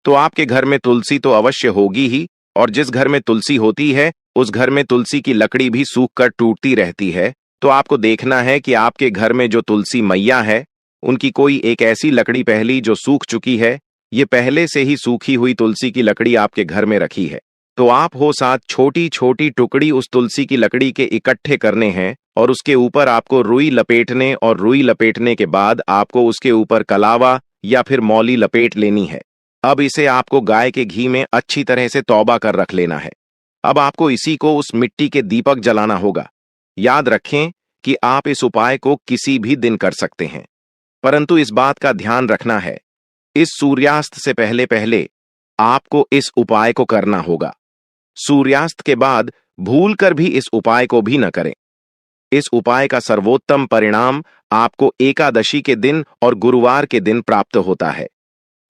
तो आपके घर में तुलसी तो अवश्य होगी ही, और जिस घर में तुलसी होती है, उस घर में तुलसी की लकड़ी भी सूख कर टूटती रहती है। तो आपको देखना है कि आपके घर में जो तुलसी मैया है, उनकी कोई एक ऐसी लकड़ी पहली जो सूख चुकी है। ये पहले से ही सूखी हुई तुलसी की लकड़ी आपके घर में रखी है, तो आप हो साथ छोटी छोटी टुकड़ी उस तुलसी की लकड़ी के इकट्ठे करने हैं, और उसके ऊपर आपको रुई लपेटने, और रुई लपेटने के बाद आपको उसके ऊपर कलावा या फिर मौली लपेट लेनी है। अब इसे आपको गाय के घी में अच्छी तरह से तौबा कर रख लेना है। अब आपको इसी को उस मिट्टी के दीपक जलाना होगा। याद रखें कि आप इस उपाय को किसी भी दिन कर सकते हैं, परंतु इस बात का ध्यान रखना है, इस सूर्यास्त से पहले पहले आपको इस उपाय को करना होगा। सूर्यास्त के बाद भूलकर भी इस उपाय को भी न करें। इस उपाय का सर्वोत्तम परिणाम आपको एकादशी के दिन और गुरुवार के दिन प्राप्त होता है।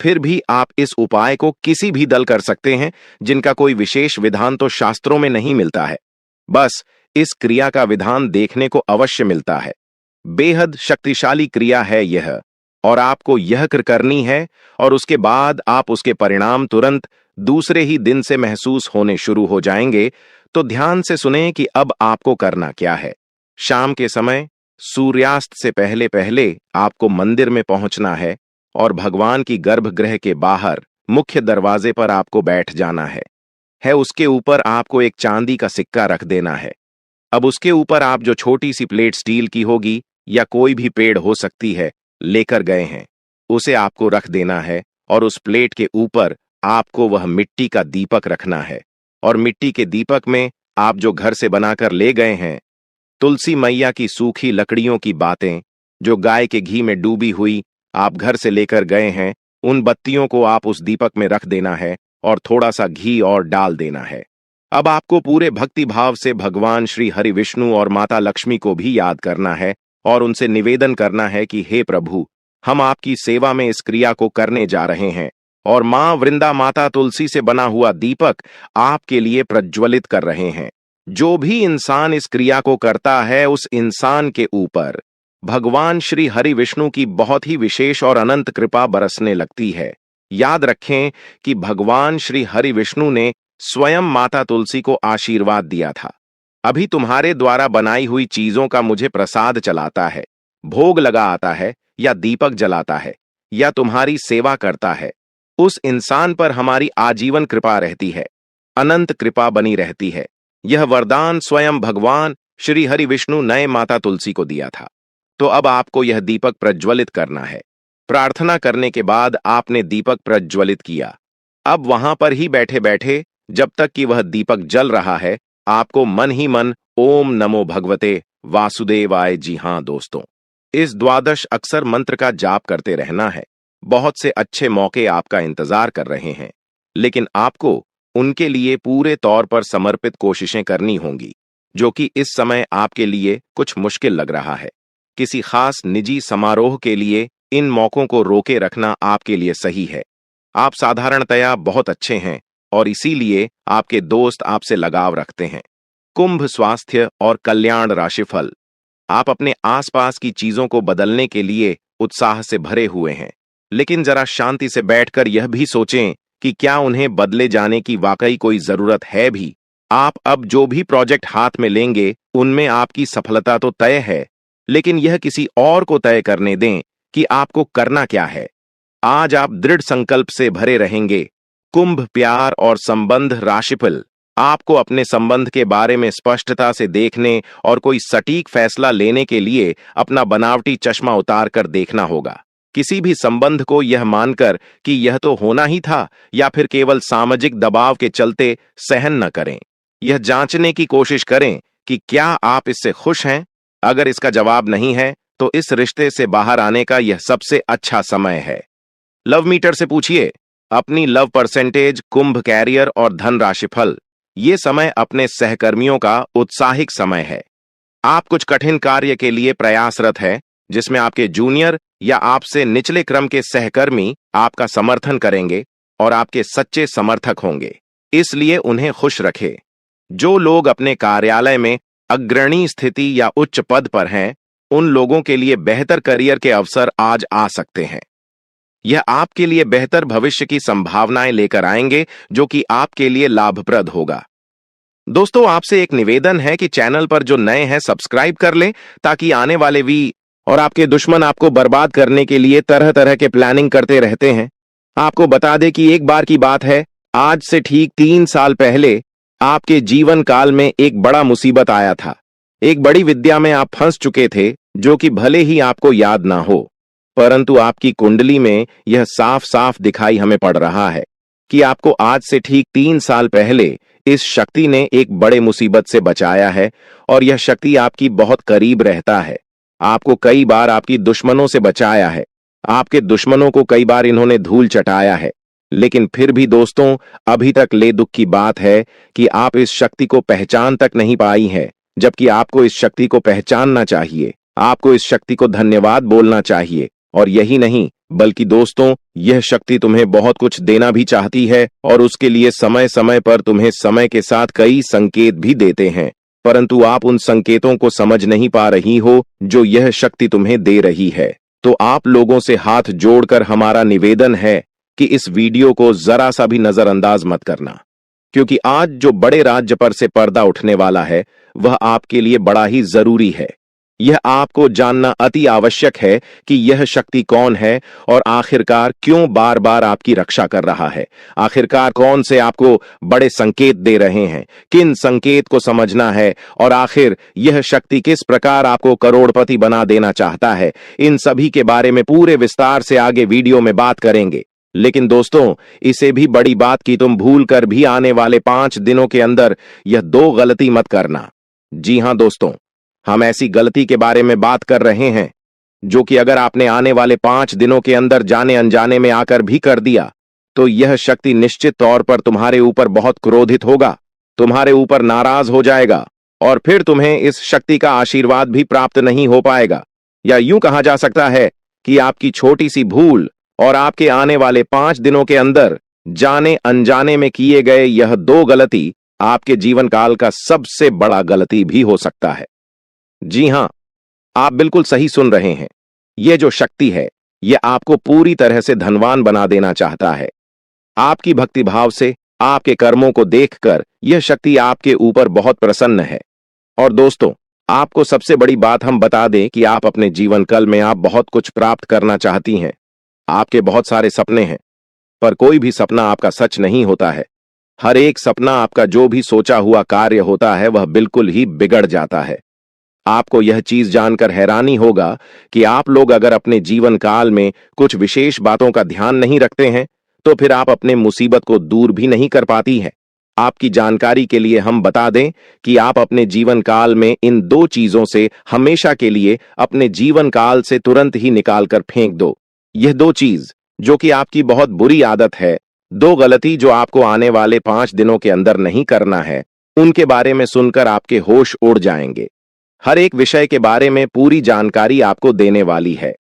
फिर भी आप इस उपाय को किसी भी दल कर सकते हैं, जिनका कोई विशेष विधान तो शास्त्रों में नहीं मिलता है। बस इस क्रिया का विधान देखने को अवश्य मिलता है। बेहद शक्तिशाली क्रिया है यह, और आपको यह करनी है, और उसके बाद आप उसके परिणाम तुरंत दूसरे ही दिन से महसूस होने शुरू हो जाएंगे। तो ध्यान से सुने कि अब आपको करना क्या है। शाम के समय सूर्यास्त से पहले पहले आपको मंदिर में पहुंचना है, और भगवान की गर्भगृह के बाहर मुख्य दरवाजे पर आपको बैठ जाना है। उसके ऊपर आपको एक चांदी का सिक्का रख देना है। अब उसके ऊपर आप जो छोटी सी प्लेट स्टील की होगी या कोई भी पेड़ हो सकती है लेकर गए हैं, उसे आपको रख देना है, और उस प्लेट के ऊपर आपको वह मिट्टी का दीपक रखना है। और मिट्टी के दीपक में आप जो घर से बनाकर ले गए हैं, तुलसी मैया की सूखी लकड़ियों की बातें जो गाय के घी में डूबी हुई आप घर से लेकर गए हैं, उन बत्तियों को आप उस दीपक में रख देना है, और थोड़ा सा घी और डाल देना है। अब आपको पूरे भक्ति भाव से भगवान श्री हरि विष्णु और माता लक्ष्मी को भी याद करना है, और उनसे निवेदन करना है कि हे प्रभु, हम आपकी सेवा में इस क्रिया को करने जा रहे हैं, और मां वृंदा माता तुलसी से बना हुआ दीपक आपके लिए प्रज्वलित कर रहे हैं। जो भी इंसान इस क्रिया को करता है, उस इंसान के ऊपर भगवान श्री हरि विष्णु की बहुत ही विशेष और अनंत कृपा बरसने लगती है। याद रखें कि भगवान श्री हरि विष्णु ने स्वयं माता तुलसी को आशीर्वाद दिया था, अभी तुम्हारे द्वारा बनाई हुई चीजों का मुझे प्रसाद चलाता है, भोग लगा आता है, या दीपक जलाता है, या तुम्हारी सेवा करता है, उस इंसान पर हमारी आजीवन कृपा रहती है, अनंत कृपा बनी रहती है। यह वरदान स्वयं भगवान श्री हरि विष्णु ने माता तुलसी को दिया था। तो अब आपको यह दीपक प्रज्वलित करना है। प्रार्थना करने के बाद आपने दीपक प्रज्वलित किया। अब वहां पर ही बैठे बैठे, जब तक कि वह दीपक जल रहा है, आपको मन ही मन ओम नमो भगवते वासुदेवाय, जी हां दोस्तों, इस द्वादश अक्षर मंत्र का जाप करते रहना है। बहुत से अच्छे मौके आपका इंतजार कर रहे हैं, लेकिन आपको उनके लिए पूरे तौर पर समर्पित कोशिशें करनी होंगी, जो कि इस समय आपके लिए कुछ मुश्किल लग रहा है। किसी खास निजी समारोह के लिए इन मौकों को रोके रखना आपके लिए सही है। आप साधारणतया बहुत अच्छे हैं और इसीलिए आपके दोस्त आपसे लगाव रखते हैं। कुंभ स्वास्थ्य और कल्याण राशिफल। आप अपने आसपास की चीजों को बदलने के लिए उत्साह से भरे हुए हैं, लेकिन जरा शांति से बैठकर यह भी सोचें कि क्या उन्हें बदले जाने की वाकई कोई जरूरत है भी। आप अब जो भी प्रोजेक्ट हाथ में लेंगे उनमें आपकी सफलता तो तय है, लेकिन यह किसी और को तय करने दें कि आपको करना क्या है। आज आप दृढ़ संकल्प से भरे रहेंगे। कुंभ प्यार और संबंध राशिफल। आपको अपने संबंध के बारे में स्पष्टता से देखने और कोई सटीक फैसला लेने के लिए अपना बनावटी चश्मा उतार कर देखना होगा। किसी भी संबंध को यह मानकर कि यह तो होना ही था या फिर केवल सामाजिक दबाव के चलते सहन न करें। यह जांचने की कोशिश करें कि क्या आप इससे खुश हैं। अगर इसका जवाब नहीं है तो इस रिश्ते से बाहर आने का यह सबसे अच्छा समय है। लव मीटर से पूछिए अपनी लव परसेंटेज। कुंभ कैरियर और धन राशिफल। ये समय अपने सहकर्मियों का उत्साहिक समय है। आप कुछ कठिन कार्य के लिए प्रयासरत है, जिसमें आपके जूनियर या आपसे निचले क्रम के सहकर्मी आपका समर्थन करेंगे और आपके सच्चे समर्थक होंगे, इसलिए उन्हें खुश रखें। जो लोग अपने कार्यालय में अग्रणी स्थिति या उच्च पद पर हैं, उन लोगों के लिए बेहतर करियर के अवसर आज आ सकते हैं। यह आपके लिए बेहतर भविष्य की संभावनाएं लेकर आएंगे, जो कि आपके लिए लाभप्रद होगा। दोस्तों, आपसे एक निवेदन है कि चैनल पर जो नए हैं सब्सक्राइब कर लें, ताकि आने वाले और आपके दुश्मन आपको बर्बाद करने के लिए तरह तरह के प्लानिंग करते रहते हैं। आपको बता दें कि एक बार की बात है, आज से ठीक 3 साल पहले आपके जीवन काल में एक बड़ा मुसीबत आया था। एक बड़ी विद्या में आप फंस चुके थे, जो कि भले ही आपको याद ना हो, परंतु आपकी कुंडली में यह साफ साफ दिखाई हमें पड़ रहा है कि आपको आज से ठीक 3 साल पहले इस शक्ति ने एक बड़े मुसीबत से बचाया है और यह शक्ति आपकी बहुत करीब रहता है। आपको कई बार आपकी दुश्मनों से बचाया है। आपके दुश्मनों को कई बार इन्होंने धूल चटाया है, लेकिन फिर भी दोस्तों, अभी तक ले दुख की बात है कि आप इस शक्ति को पहचान तक नहीं पाई है, जबकि आपको इस शक्ति को पहचानना चाहिए। आपको इस शक्ति को धन्यवाद बोलना चाहिए। और यही नहीं, बल्कि दोस्तों, यह शक्ति तुम्हें बहुत कुछ देना भी चाहती है और उसके लिए समय समय पर तुम्हें समय के साथ कई संकेत भी देते हैं, परंतु आप उन संकेतों को समझ नहीं पा रही हो जो यह शक्ति तुम्हें दे रही है। तो आप लोगों से हाथ जोड़कर हमारा निवेदन है कि इस वीडियो को जरा सा भी नजरअंदाज मत करना, क्योंकि आज जो बड़े राज्य पर से पर्दा उठने वाला है वह आपके लिए बड़ा ही जरूरी है। यह आपको जानना अति आवश्यक है कि यह शक्ति कौन है और आखिरकार क्यों बार बार आपकी रक्षा कर रहा है। आखिरकार कौन से आपको बड़े संकेत दे रहे हैं, किन संकेत को समझना है और आखिर यह शक्ति किस प्रकार आपको करोड़पति बना देना चाहता है। इन सभी के बारे में पूरे विस्तार से आगे वीडियो में बात करेंगे। लेकिन दोस्तों, इसे भी बड़ी बात कि तुम भूल कर भी आने वाले 5 दिनों के अंदर यह 2 गलती मत करना। जी हां दोस्तों, हम ऐसी गलती के बारे में बात कर रहे हैं जो कि अगर आपने आने वाले 5 दिनों के अंदर जाने अनजाने में आकर भी कर दिया, तो यह शक्ति निश्चित तौर पर तुम्हारे ऊपर बहुत क्रोधित होगा, तुम्हारे ऊपर नाराज हो जाएगा और फिर तुम्हें इस शक्ति का आशीर्वाद भी प्राप्त नहीं हो पाएगा। या यूं कहा जा सकता है कि आपकी छोटी सी भूल और आपके आने वाले 5 दिनों के अंदर जाने अनजाने में किए गए यह 2 गलती आपके जीवन काल का सबसे बड़ा गलती भी हो सकता है। जी हां, आप बिल्कुल सही सुन रहे हैं। यह जो शक्ति है, यह आपको पूरी तरह से धनवान बना देना चाहता है। आपकी भक्तिभाव से, आपके कर्मों को देखकर यह शक्ति आपके ऊपर बहुत प्रसन्न है। और दोस्तों, आपको सबसे बड़ी बात हम बता दें कि आप अपने जीवन काल में आप बहुत कुछ प्राप्त करना चाहती हैं। आपके बहुत सारे सपने हैं, पर कोई भी सपना आपका सच नहीं होता है। हर एक सपना आपका जो भी सोचा हुआ कार्य होता है वह बिल्कुल ही बिगड़ जाता है। आपको यह चीज जानकर हैरानी होगा कि आप लोग अगर अपने जीवन काल में कुछ विशेष बातों का ध्यान नहीं रखते हैं, तो फिर आप अपने मुसीबत को दूर भी नहीं कर पाती हैं। आपकी जानकारी के लिए हम बता दें कि आप अपने जीवन काल में इन 2 चीजों से हमेशा के लिए अपने जीवन काल से तुरंत ही निकाल कर फेंक दो। यह 2 चीज जो कि आपकी बहुत बुरी आदत है, दो गलती जो आपको आने वाले 5 दिनों के अंदर नहीं करना है, उनके बारे में सुनकर आपके होश उड़ जाएंगे। हर एक विषय के बारे में पूरी जानकारी आपको देने वाली है।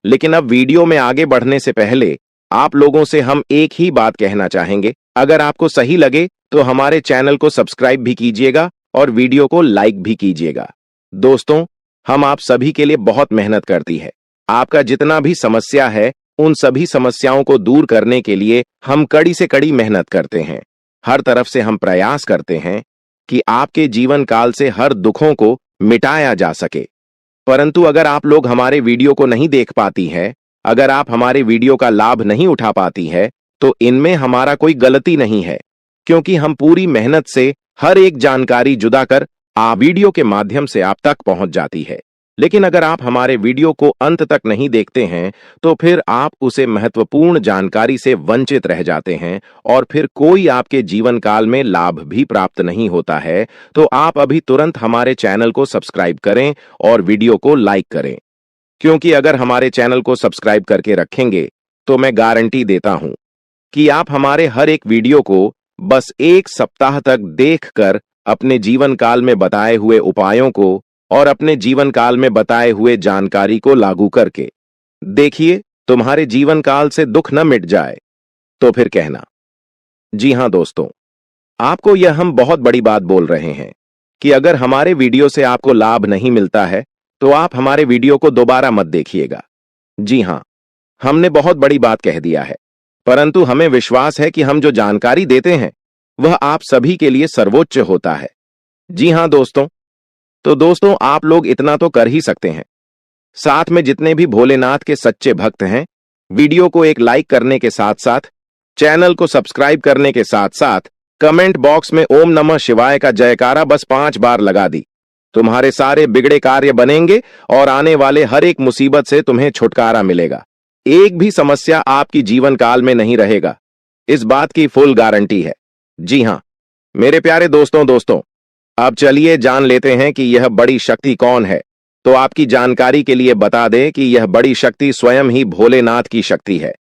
लेकिन अब वीडियो में आगे बढ़ने से पहले आप लोगों से हम एक ही बात कहना चाहेंगे। अगर आपको सही लगे तो हमारे चैनल को सब्सक्राइब भी कीजिएगा और वीडियो को लाइक भी कीजिएगा। दोस्तों, हम आप सभी के लिए बहुत मेहनत करती है। आपका जितना भी समस्या है, उन सभी समस्याओं को दूर करने के लिए हम कड़ी से कड़ी मेहनत करते हैं। हर तरफ से हम प्रयास करते हैं कि आपके जीवन काल से हर दुखों को मिटाया जा सके। परंतु अगर आप लोग हमारे वीडियो को नहीं देख पाती है, अगर आप हमारे वीडियो का लाभ नहीं उठा पाती है, तो इनमें हमारा कोई गलती नहीं है, क्योंकि हम पूरी मेहनत से हर एक जानकारी जुदा कर वीडियो के माध्यम से आप तक पहुंच जाती है। लेकिन अगर आप हमारे वीडियो को अंत तक नहीं देखते हैं, तो फिर आप उसे महत्वपूर्ण जानकारी से वंचित रह जाते हैं और फिर कोई आपके जीवन काल में लाभ भी प्राप्त नहीं होता है। तो आप अभी तुरंत हमारे चैनल को सब्सक्राइब करें और वीडियो को लाइक करें, क्योंकि अगर हमारे चैनल को सब्सक्राइब करके रखेंगे तो मैं गारंटी देता हूं कि आप हमारे हर एक वीडियो को बस 1 सप्ताह तक देखकर अपने जीवन काल में बताए हुए उपायों को और अपने जीवन काल में बताए हुए जानकारी को लागू करके देखिए, तुम्हारे जीवन काल से दुख न मिट जाए तो फिर कहना। जी हां दोस्तों, आपको यह हम बहुत बड़ी बात बोल रहे हैं कि अगर हमारे वीडियो से आपको लाभ नहीं मिलता है, तो आप हमारे वीडियो को दोबारा मत देखिएगा। जी हां, हमने बहुत बड़ी बात कह दिया है, परंतु हमें विश्वास है कि हम जो जानकारी देते हैं वह आप सभी के लिए सर्वोच्च होता है। जी हां दोस्तों, तो दोस्तों, आप लोग इतना तो कर ही सकते हैं। साथ में जितने भी भोलेनाथ के सच्चे भक्त हैं, वीडियो को एक लाइक करने के साथ साथ, चैनल को सब्सक्राइब करने के साथ साथ, कमेंट बॉक्स में ओम नमः शिवाय का जयकारा बस 5 बार लगा दी। तुम्हारे सारे बिगड़े कार्य बनेंगे और आने वाले हर एक मुसीबत से तुम्हें छुटकारा मिलेगा। एक भी समस्या आपकी जीवन काल में नहीं रहेगा, इस बात की फुल गारंटी है। जी हां मेरे प्यारे दोस्तों, अब चलिए जान लेते हैं कि यह बड़ी शक्ति कौन है। तो आपकी जानकारी के लिए बता दें कि यह बड़ी शक्ति स्वयं ही भोलेनाथ की शक्ति है।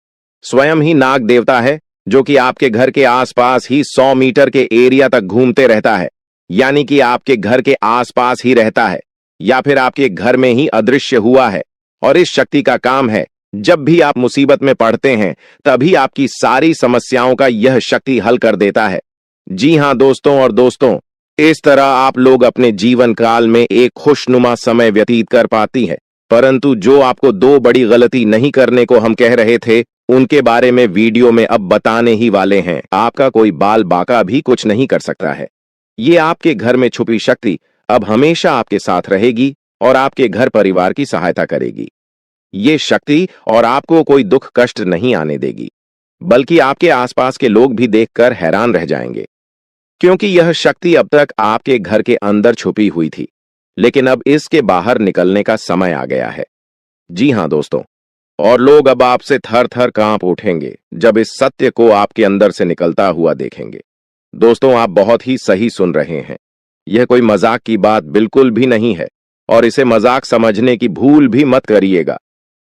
स्वयं ही नाग देवता है, जो कि आपके घर के आसपास ही 100 मीटर के एरिया तक घूमते रहता है, यानी कि आपके घर के आसपास ही रहता है या फिर आपके घर में ही अदृश्य हुआ है। और इस शक्ति का काम है, जब भी आप मुसीबत में पड़ते हैं, तभी आपकी सारी समस्याओं का यह शक्ति हल कर देता है। जी हां दोस्तों, इस तरह आप लोग अपने जीवन काल में एक खुशनुमा समय व्यतीत कर पाती है। परंतु जो आपको 2 बड़ी गलती नहीं करने को हम कह रहे थे, उनके बारे में वीडियो में अब बताने ही वाले हैं। आपका कोई बाल बाका भी कुछ नहीं कर सकता है। ये आपके घर में छुपी शक्ति अब हमेशा आपके साथ रहेगी और आपके घर परिवार की सहायता करेगी। ये शक्ति और आपको कोई दुख कष्ट नहीं आने देगी, बल्कि आपके आसपास के लोग भी देखकर हैरान रह जाएंगे, क्योंकि यह शक्ति अब तक आपके घर के अंदर छुपी हुई थी, लेकिन अब इसके बाहर निकलने का समय आ गया है। जी हां दोस्तों, और लोग अब आपसे थर थर कांप उठेंगे जब इस सत्य को आपके अंदर से निकलता हुआ देखेंगे। दोस्तों, आप बहुत ही सही सुन रहे हैं। यह कोई मजाक की बात बिल्कुल भी नहीं है और इसे मजाक समझने की भूल भी मत करिएगा,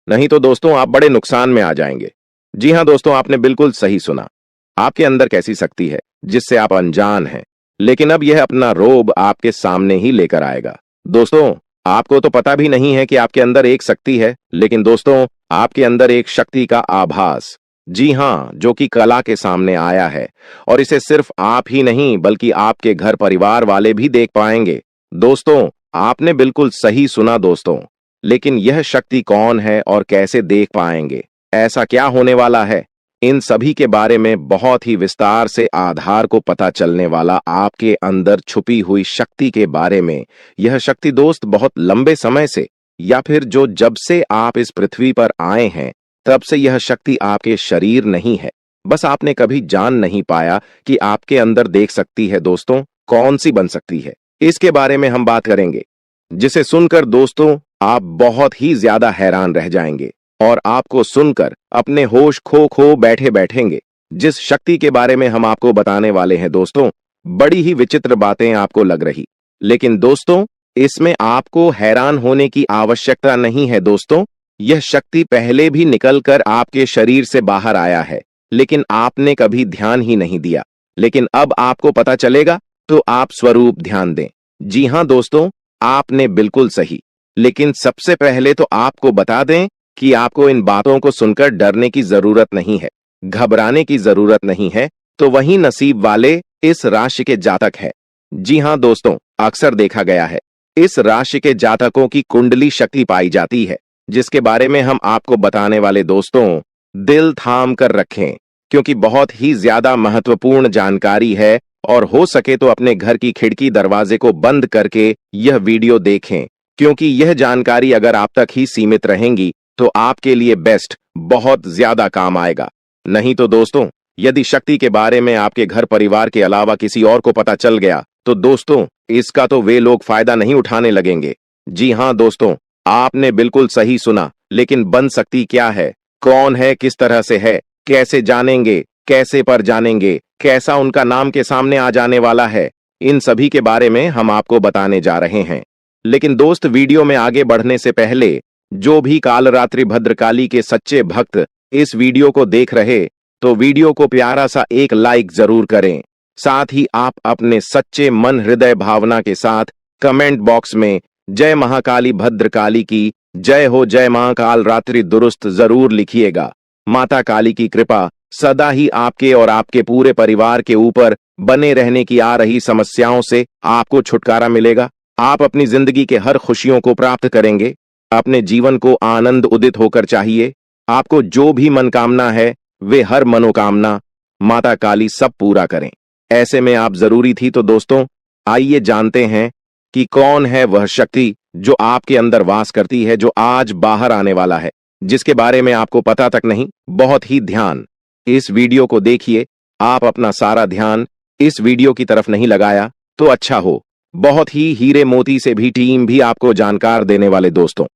नहीं तो दोस्तों आप बड़े नुकसान में आ जाएंगे। जी हां दोस्तों, आपने बिल्कुल सही सुना। आपके अंदर कैसी शक्ति है जिससे आप अनजान हैं, लेकिन अब यह अपना रोब आपके सामने ही लेकर आएगा। दोस्तों, आपको तो पता भी नहीं है कि आपके अंदर एक शक्ति है, लेकिन दोस्तों आपके अंदर एक शक्ति का आभास, जी हां, जो कि कला के सामने आया है और इसे सिर्फ आप ही नहीं बल्कि आपके घर परिवार वाले भी देख पाएंगे। दोस्तों, आपने बिल्कुल सही सुना दोस्तों, लेकिन यह शक्ति कौन है और कैसे देख पाएंगे, ऐसा क्या होने वाला है, इन सभी के बारे में बहुत ही विस्तार से आधार को पता चलने वाला आपके अंदर छुपी हुई शक्ति के बारे में। यह शक्ति दोस्त बहुत लंबे समय से या फिर जब से आप इस पृथ्वी पर आए हैं, तब से यह शक्ति आपके शरीर नहीं है, बस आपने कभी जान नहीं पाया कि आपके अंदर देख सकती है। दोस्तों, कौन सी बन सकती है, इसके बारे में हम बात करेंगे, जिसे सुनकर दोस्तों आप बहुत ही ज्यादा हैरान रह जाएंगे और आपको सुनकर अपने होश खो बैठे बैठेंगे। जिस शक्ति के बारे में हम आपको बताने वाले हैं दोस्तों, बड़ी ही विचित्र बातें आपको लग रही, लेकिन दोस्तों इसमें आपको हैरान होने की आवश्यकता नहीं है। दोस्तों, यह शक्ति पहले भी निकलकर आपके शरीर से बाहर आया है लेकिन आपने कभी ध्यान ही नहीं दिया। लेकिन अब आपको पता चलेगा, तो आप स्वरूप ध्यान दें। जी हां दोस्तों, आपने बिल्कुल सही। लेकिन सबसे पहले तो आपको बता दें कि आपको इन बातों को सुनकर डरने की जरूरत नहीं है, घबराने की जरूरत नहीं है। तो वही नसीब वाले इस राशि के जातक है। जी हां दोस्तों, अक्सर देखा गया है, इस राशि के जातकों की कुंडली शक्ति पाई जाती है, जिसके बारे में हम आपको बताने वाले दोस्तों, दिल थाम कर रखें, क्योंकि बहुत ही ज्यादा महत्वपूर्ण जानकारी है। और हो सके तो अपने घर की खिड़की दरवाजे को बंद करके यह वीडियो देखें, क्योंकि यह जानकारी अगर आप तक ही सीमित रहेंगी तो आपके लिए बेस्ट, बहुत ज्यादा काम आएगा। नहीं तो दोस्तों, यदि शक्ति के बारे में आपके घर परिवार के अलावा किसी और को पता चल गया तो दोस्तों, इसका तो वे लोग फायदा नहीं उठाने लगेंगे। जी हां दोस्तों, आपने बिल्कुल सही सुना। लेकिन बन सकती क्या है, कौन है, किस तरह से है, कैसे जानेंगे, कैसे पर जानेंगे, कैसा उनका नाम के सामने आ जाने वाला है, इन सभी के बारे में हम आपको बताने जा रहे हैं। लेकिन दोस्त, वीडियो में आगे बढ़ने से पहले जो भी कालरात्रि भद्रकाली के सच्चे भक्त इस वीडियो को देख रहे, तो वीडियो को प्यारा सा एक लाइक जरूर करें। साथ ही आप अपने सच्चे मन हृदय भावना के साथ कमेंट बॉक्स में जय महाकाली भद्रकाली की जय हो, जय महाकाल रात्रि दुरुस्त जरूर लिखिएगा। माता काली की कृपा सदा ही आपके और आपके पूरे परिवार के ऊपर बने रहने की। आ रही समस्याओं से आपको छुटकारा मिलेगा, आप अपनी जिंदगी के हर खुशियों को प्राप्त करेंगे। अपने जीवन को आनंद उदित होकर चाहिए। आपको जो भी मनोकामना है, वे हर मनोकामना माता काली सब पूरा करें। ऐसे में आप जरूरी थी। तो दोस्तों, आइए जानते हैं कि कौन है वह शक्ति जो आपके अंदर वास करती है, जो आज बाहर आने वाला है, जिसके बारे में आपको पता तक नहीं। बहुत ही ध्यान इस वीडियो को देखिए। आप अपना सारा ध्यान इस वीडियो की तरफ नहीं लगाया तो अच्छा हो। बहुत ही हीरे मोती से भी टीम भी आपको जानकार देने वाले दोस्तों,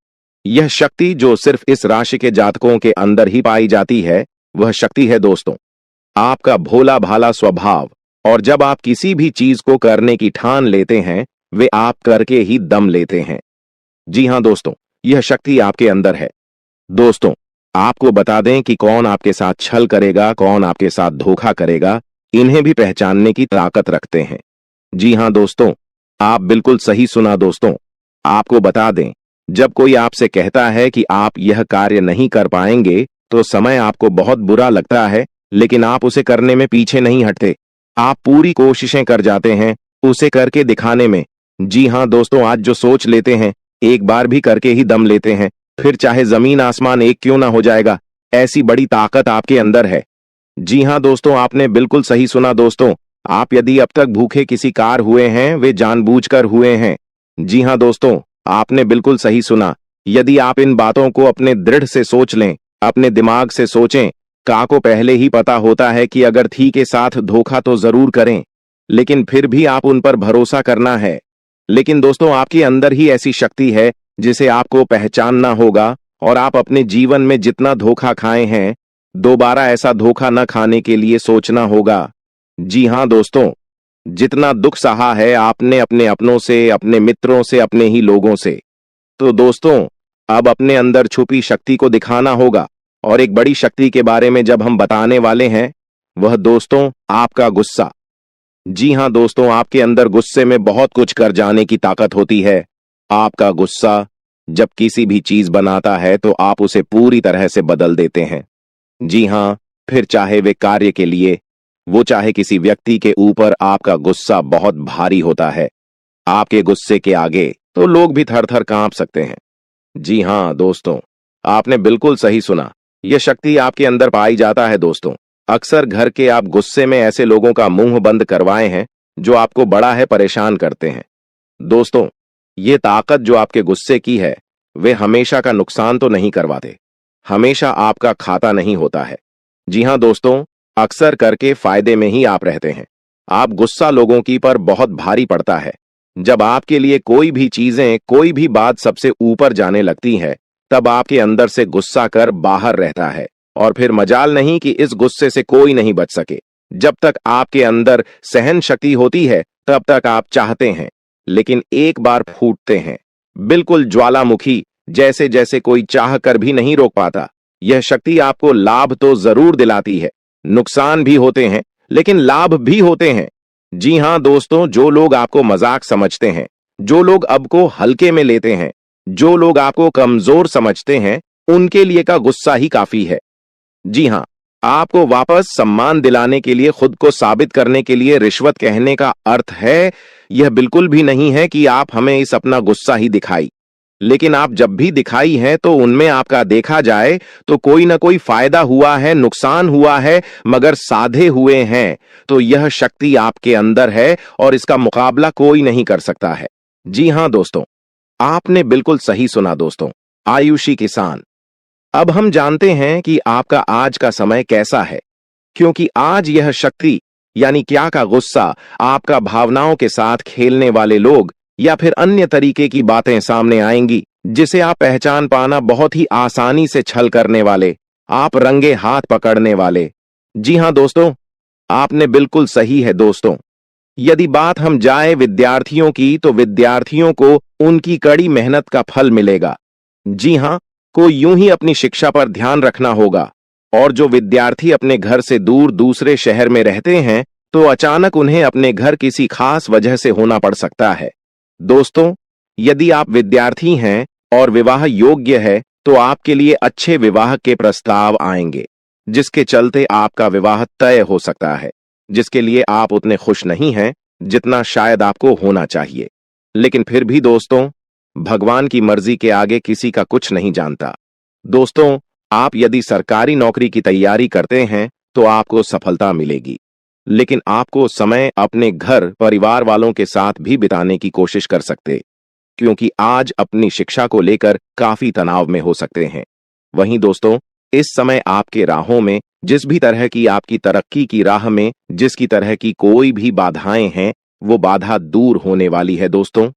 यह शक्ति जो सिर्फ इस राशि के जातकों के अंदर ही पाई जाती है, वह शक्ति है दोस्तों आपका भोला भाला स्वभाव। और जब आप किसी भी चीज को करने की ठान लेते हैं, वे आप करके ही दम लेते हैं। जी हां दोस्तों, यह शक्ति आपके अंदर है। दोस्तों, आपको बता दें कि कौन आपके साथ छल करेगा, कौन आपके साथ धोखा करेगा, इन्हें भी पहचानने की ताकत रखते हैं। जी हां दोस्तों, आप बिल्कुल सही सुना दोस्तों। आपको बता दें, जब कोई आपसे कहता है कि आप यह कार्य नहीं कर पाएंगे, तो समय आपको बहुत बुरा लगता है, लेकिन आप उसे करने में पीछे नहीं हटते। आप पूरी कोशिशें कर जाते हैं उसे करके दिखाने में। जी हां दोस्तों, आज जो सोच लेते हैं, एक बार भी करके ही दम लेते हैं, फिर चाहे जमीन आसमान एक क्यों ना हो जाएगा। ऐसी बड़ी ताकत आपके अंदर है। जी हां दोस्तों, आपने बिल्कुल सही सुना दोस्तों। आप यदि अब तक भूखे किसी कार हुए हैं, वे जानबूझकर हुए हैं। जी हां दोस्तों, आपने बिल्कुल सही सुना। यदि आप इन बातों को अपने दृढ़ से सोच लें, अपने दिमाग से सोचें, का को पहले ही पता होता है कि अगर थी के साथ धोखा तो जरूर करें, लेकिन फिर भी आप उन पर भरोसा करना है। लेकिन दोस्तों, आपके अंदर ही ऐसी शक्ति है जिसे आपको पहचानना होगा। और आप अपने जीवन में जितना धोखा खाए हैं, दोबारा ऐसा धोखा न खाने के लिए सोचना होगा। जी हां दोस्तों, जितना दुख सहा है आपने अपने अपनों से, अपने मित्रों से, अपने ही लोगों से, तो दोस्तों अब अपने अंदर छुपी शक्ति को दिखाना होगा। और एक बड़ी शक्ति के बारे में जब हम बताने वाले हैं, वह दोस्तों आपका गुस्सा। जी हां दोस्तों, आपके अंदर गुस्से में बहुत कुछ कर जाने की ताकत होती है। आपका गुस्सा जब किसी भी चीज बनाता है तो आप उसे पूरी तरह से बदल देते हैं। जी हां, फिर चाहे वे कार्य के लिए, वो चाहे किसी व्यक्ति के ऊपर, आपका गुस्सा बहुत भारी होता है। आपके गुस्से के आगे तो लोग भी थर थर कांप सकते हैं। जी हां दोस्तों, आपने बिल्कुल सही सुना। यह शक्ति आपके अंदर पाई जाता है दोस्तों। अक्सर घर के आप गुस्से में ऐसे लोगों का मुंह बंद करवाए हैं जो आपको बड़ा है परेशान करते हैं। दोस्तों, ये ताकत जो आपके गुस्से की है, वे हमेशा का नुकसान तो नहीं करवाते, हमेशा आपका खाता नहीं होता है। जी हां दोस्तों, अक्सर करके फायदे में ही आप रहते हैं। आप गुस्सा लोगों की पर बहुत भारी पड़ता है। जब आपके लिए कोई भी चीजें, कोई भी बात सबसे ऊपर जाने लगती है, तब आपके अंदर से गुस्सा कर बाहर रहता है। और फिर मजाल नहीं कि इस गुस्से से कोई नहीं बच सके। जब तक आपके अंदर सहन शक्ति होती है, तब तक आप चाहते हैं, लेकिन एक बार फूटते हैं, बिल्कुल ज्वालामुखी जैसे, जैसे कोई चाह कर भी नहीं रोक पाता। यह शक्ति आपको लाभ तो जरूर दिलाती है, नुकसान भी होते हैं, लेकिन लाभ भी होते हैं। जी हां दोस्तों, जो लोग आपको मजाक समझते हैं, जो लोग आपको हल्के में लेते हैं, जो लोग आपको कमजोर समझते हैं, उनके लिए का गुस्सा ही काफी है। जी हां, आपको वापस सम्मान दिलाने के लिए, खुद को साबित करने के लिए रिश्वत कहने का अर्थ है, यह बिल्कुल भी नहीं है कि आप हमें इस अपना गुस्सा ही दिखाई। लेकिन आप जब भी दिखाई है तो उनमें आपका देखा जाए तो कोई ना कोई फायदा हुआ है, नुकसान हुआ है, मगर साधे हुए हैं तो यह शक्ति आपके अंदर है और इसका मुकाबला कोई नहीं कर सकता है। जी हां दोस्तों, आपने बिल्कुल सही सुना दोस्तों। आयुषी किसान। अब हम जानते हैं कि आपका आज का समय कैसा है, क्योंकि आज यह शक्ति यानी क्या का गुस्सा, आपका भावनाओं के साथ खेलने वाले लोग या फिर अन्य तरीके की बातें सामने आएंगी जिसे आप पहचान पाना बहुत ही आसानी से छल करने वाले, आप रंगे हाथ पकड़ने वाले। जी हां दोस्तों, आपने बिल्कुल सही है दोस्तों। यदि बात हम जाए विद्यार्थियों की, तो विद्यार्थियों को उनकी कड़ी मेहनत का फल मिलेगा। जी हां, को यूं ही अपनी शिक्षा पर ध्यान रखना होगा। और जो विद्यार्थी अपने घर से दूर दूसरे शहर में रहते हैं, तो अचानक उन्हें अपने घर किसी खास वजह से होना पड़ सकता है। दोस्तों, यदि आप विद्यार्थी हैं और विवाह योग्य है, तो आपके लिए अच्छे विवाह के प्रस्ताव आएंगे, जिसके चलते आपका विवाह तय हो सकता है, जिसके लिए आप उतने खुश नहीं हैं जितना शायद आपको होना चाहिए। लेकिन फिर भी दोस्तों, भगवान की मर्जी के आगे किसी का कुछ नहीं जानता। दोस्तों, आप यदि सरकारी नौकरी की तैयारी करते हैं तो आपको सफलता मिलेगी, लेकिन आपको समय अपने घर परिवार वालों के साथ भी बिताने की कोशिश कर सकते, क्योंकि आज अपनी शिक्षा को लेकर काफी तनाव में हो सकते हैं। वहीं दोस्तों, इस समय आपके राहों में जिस भी तरह की आपकी तरक्की की राह में जिसकी तरह की कोई भी बाधाएं हैं, वो बाधा दूर होने वाली है दोस्तों।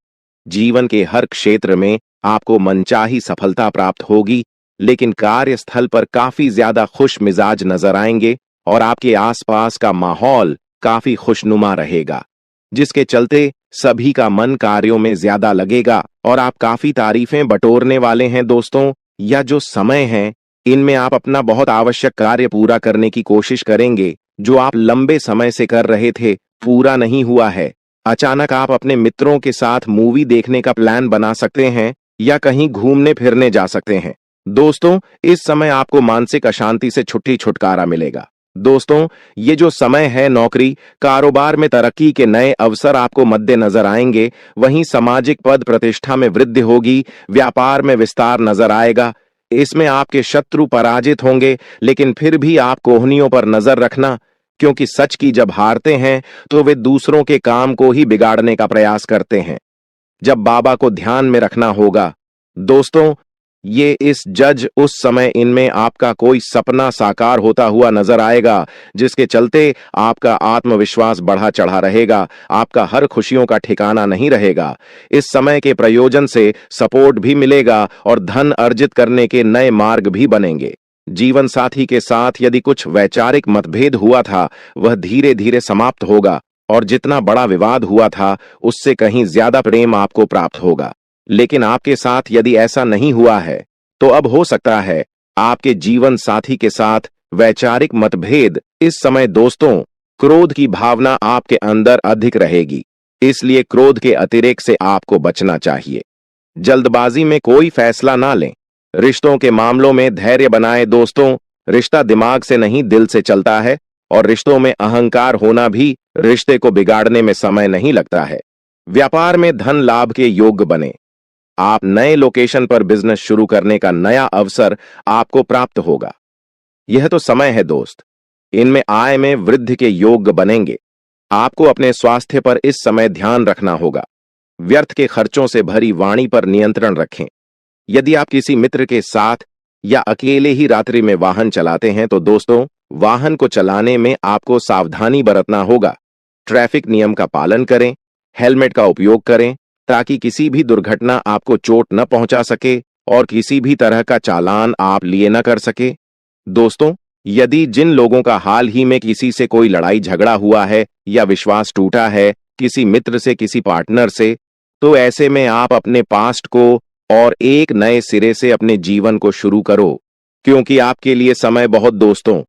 जीवन के हर क्षेत्र में आपको मनचाही सफलता प्राप्त होगी, लेकिन कार्यस्थल पर काफी ज्यादा खुश मिजाज नजर आएंगे और आपके आसपास का माहौल काफी खुशनुमा रहेगा, जिसके चलते सभी का मन कार्यों में ज्यादा लगेगा और आप काफी तारीफें बटोरने वाले हैं दोस्तों। या जो समय है, इनमें आप अपना बहुत आवश्यक कार्य पूरा करने की कोशिश करेंगे, जो आप लंबे समय से कर रहे थे, पूरा नहीं हुआ है। अचानक आप अपने मित्रों के साथ मूवी देखने का प्लान बना सकते हैं या कहीं घूमने फिरने जा सकते हैं। दोस्तों, इस समय आपको मानसिक अशांति से छुटकारा मिलेगा। दोस्तों, ये जो समय है, नौकरी कारोबार में तरक्की के नए अवसर आपको मद्देनजर आएंगे, वहीं सामाजिक पद प्रतिष्ठा में वृद्धि होगी, व्यापार में विस्तार नजर आएगा। इसमें आपके शत्रु पराजित होंगे, लेकिन फिर भी आप कोहनियों पर नजर रखना, क्योंकि सच की जब हारते हैं तो वे दूसरों के काम को ही बिगाड़ने का प्रयास करते हैं। जब बाबा को ध्यान में रखना होगा। दोस्तों, ये इस जज उस समय इनमें आपका कोई सपना साकार होता हुआ नजर आएगा, जिसके चलते आपका आत्मविश्वास बढ़ा चढ़ा रहेगा, आपका हर खुशियों का ठिकाना नहीं रहेगा। इस समय के प्रयोजन से सपोर्ट भी मिलेगा और धन अर्जित करने के नए मार्ग भी बनेंगे। जीवन साथी के साथ यदि कुछ वैचारिक मतभेद हुआ था, वह धीरे धीरे समाप्त होगा और जितना बड़ा विवाद हुआ था, उससे कहीं ज्यादा प्रेम आपको प्राप्त होगा। लेकिन आपके साथ यदि ऐसा नहीं हुआ है, तो अब हो सकता है आपके जीवन साथी के साथ वैचारिक मतभेद। इस समय दोस्तों, क्रोध की भावना आपके अंदर अधिक रहेगी, इसलिए क्रोध के अतिरेक से आपको बचना चाहिए। जल्दबाजी में कोई फैसला ना लें। रिश्तों के मामलों में धैर्य बनाएं दोस्तों। रिश्ता दिमाग से नहीं, दिल से चलता है और रिश्तों में अहंकार होना भी रिश्ते को बिगाड़ने में समय नहीं लगता है। व्यापार में धन लाभ के योग्य बने। आप नए लोकेशन पर बिजनेस शुरू करने का नया अवसर आपको प्राप्त होगा। यह तो समय है दोस्त, इनमें आय में वृद्धि के योग्य बनेंगे। आपको अपने स्वास्थ्य पर इस समय ध्यान रखना होगा। व्यर्थ के खर्चों से भरी वाणी पर नियंत्रण रखें। यदि आप किसी मित्र के साथ या अकेले ही रात्रि में वाहन चलाते हैं, तो दोस्तों, वाहन को चलाने में आपको सावधानी बरतना होगा। ट्रैफिक नियम का पालन करें, हेलमेट का उपयोग करें, ताकि किसी भी दुर्घटना आपको चोट न पहुंचा सके और किसी भी तरह का चालान आप लिए न कर सके। दोस्तों, यदि जिन लोगों का हाल ही में किसी से कोई लड़ाई झगड़ा हुआ है या विश्वास टूटा है, किसी मित्र से, किसी पार्टनर से, तो ऐसे में आप अपने पास्ट को और एक नए सिरे से अपने जीवन को शुरू करो, क्योंकि आपके लिए समय बहुत दोस्तों,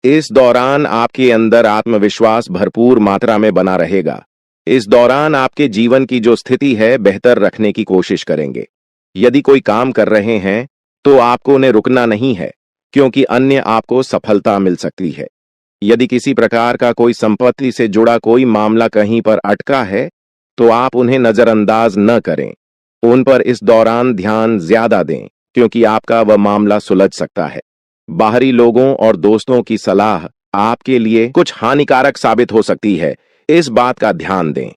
इस दौरान आपके अंदर आत्मविश्वास भरपूर मात्रा में बना रहेगा। इस दौरान आपके जीवन की जो स्थिति है बेहतर रखने की कोशिश करेंगे। यदि कोई काम कर रहे हैं तो आपको उन्हें रुकना नहीं है, क्योंकि अन्य आपको सफलता मिल सकती है। यदि किसी प्रकार का कोई संपत्ति से जुड़ा कोई मामला कहीं पर अटका है तो आप उन्हें नजरअंदाज न करें। उन पर इस दौरान ध्यान ज्यादा दें, क्योंकि आपका वह मामला सुलझ सकता है। बाहरी लोगों और दोस्तों की सलाह आपके लिए कुछ हानिकारक साबित हो सकती है, इस बात का ध्यान दें।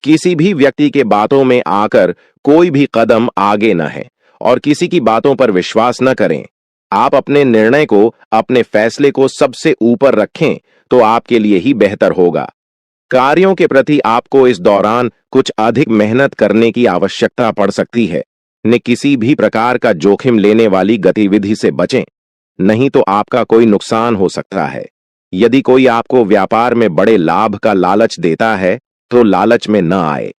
किसी भी व्यक्ति के बातों में आकर कोई भी कदम आगे न है और किसी की बातों पर विश्वास न करें। आप अपने निर्णय को, अपने फैसले को सबसे ऊपर रखें तो आपके लिए ही बेहतर होगा। कार्यों के प्रति आपको इस दौरान कुछ अधिक मेहनत करने की आवश्यकता पड़ सकती है। न किसी भी प्रकार का जोखिम लेने वाली गतिविधि से बचें, नहीं तो आपका कोई नुकसान हो सकता है। यदि कोई आपको व्यापार में बड़े लाभ का लालच देता है तो लालच में न आए।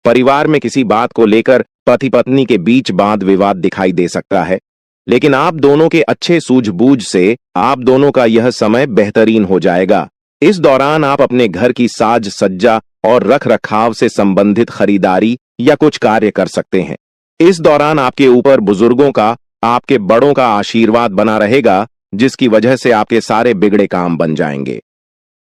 परिवार में किसी बात को लेकर पति पत्नी के बीच वाद विवाद दिखाई दे सकता है, लेकिन आप दोनों के अच्छे सूझबूझ से आप दोनों का यह समय बेहतरीन हो जाएगा। इस दौरान आप अपने घर की साज सज्जा और रख रखाव से संबंधित खरीदारी या कुछ कार्य कर सकते हैं। इस दौरान आपके ऊपर बुजुर्गों का, आपके बड़ों का आशीर्वाद बना रहेगा, जिसकी वजह से आपके सारे बिगड़े काम बन जाएंगे।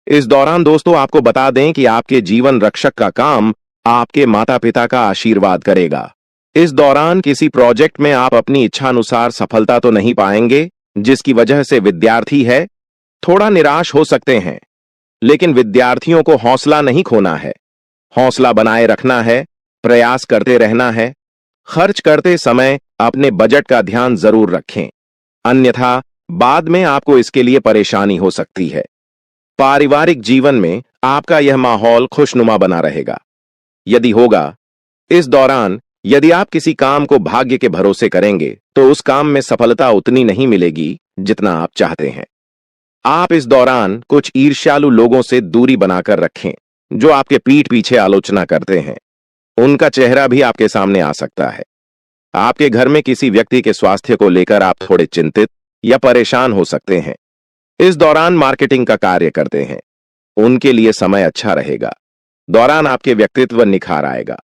इस दौरान दोस्तों आपको बता दें कि आपके जीवन रक्षक का काम आपके माता पिता का आशीर्वाद करेगा। इस दौरान किसी प्रोजेक्ट में आप अपनी इच्छानुसार सफलता तो नहीं पाएंगे, जिसकी वजह से विद्यार्थी है थोड़ा निराश हो सकते हैं। लेकिन विद्यार्थियों को हौसला नहीं खोना है, हौसला बनाए रखना है, प्रयास करते रहना है। खर्च करते समय अपने बजट का ध्यान जरूर रखें, अन्यथा बाद में आपको इसके लिए परेशानी हो सकती है। पारिवारिक जीवन में आपका यह माहौल खुशनुमा बना रहेगा। यदि होगा, इस दौरान यदि आप किसी काम को भाग्य के भरोसे करेंगे तो उस काम में सफलता उतनी नहीं मिलेगी जितना आप चाहते हैं। आप इस दौरान कुछ ईर्ष्यालु लोगों से दूरी बनाकर रखें, जो आपके पीठ पीछे आलोचना करते हैं। उनका चेहरा भी आपके सामने आ सकता है। आपके घर में किसी व्यक्ति के स्वास्थ्य को लेकर आप थोड़े चिंतित या परेशान हो सकते हैं। इस दौरान मार्केटिंग का कार्य करते हैं, उनके लिए समय अच्छा रहेगा। दौरान आपके व्यक्तित्व निखार आएगा।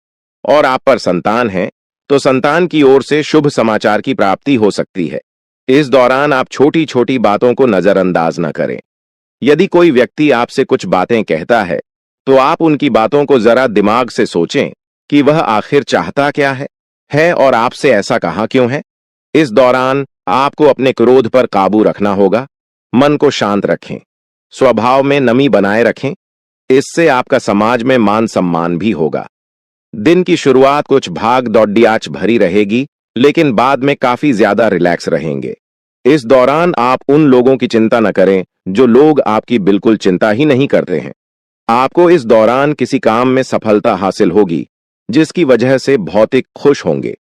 और आप पर संतान है तो संतान की ओर से शुभ समाचार की प्राप्ति हो सकती है। इस दौरान आप छोटी छोटी बातों को नजरअंदाज न करें। यदि कोई व्यक्ति आपसे कुछ बातें कहता है तो आप उनकी बातों को जरा दिमाग से सोचें कि वह आखिर चाहता क्या है और आपसे ऐसा कहा क्यों है। इस दौरान आपको अपने क्रोध पर काबू रखना होगा। मन को शांत रखें, स्वभाव में नमी बनाए रखें, इससे आपका समाज में मान सम्मान भी होगा। दिन की शुरुआत कुछ भाग दौड़ियाच भरी रहेगी, लेकिन बाद में काफी ज्यादा रिलैक्स रहेंगे। इस दौरान आप उन लोगों की चिंता न करें जो लोग आपकी बिल्कुल चिंता ही नहीं करते हैं। आपको इस दौरान किसी काम में सफलता हासिल होगी, जिसकी वजह से भौतिक खुश होंगे।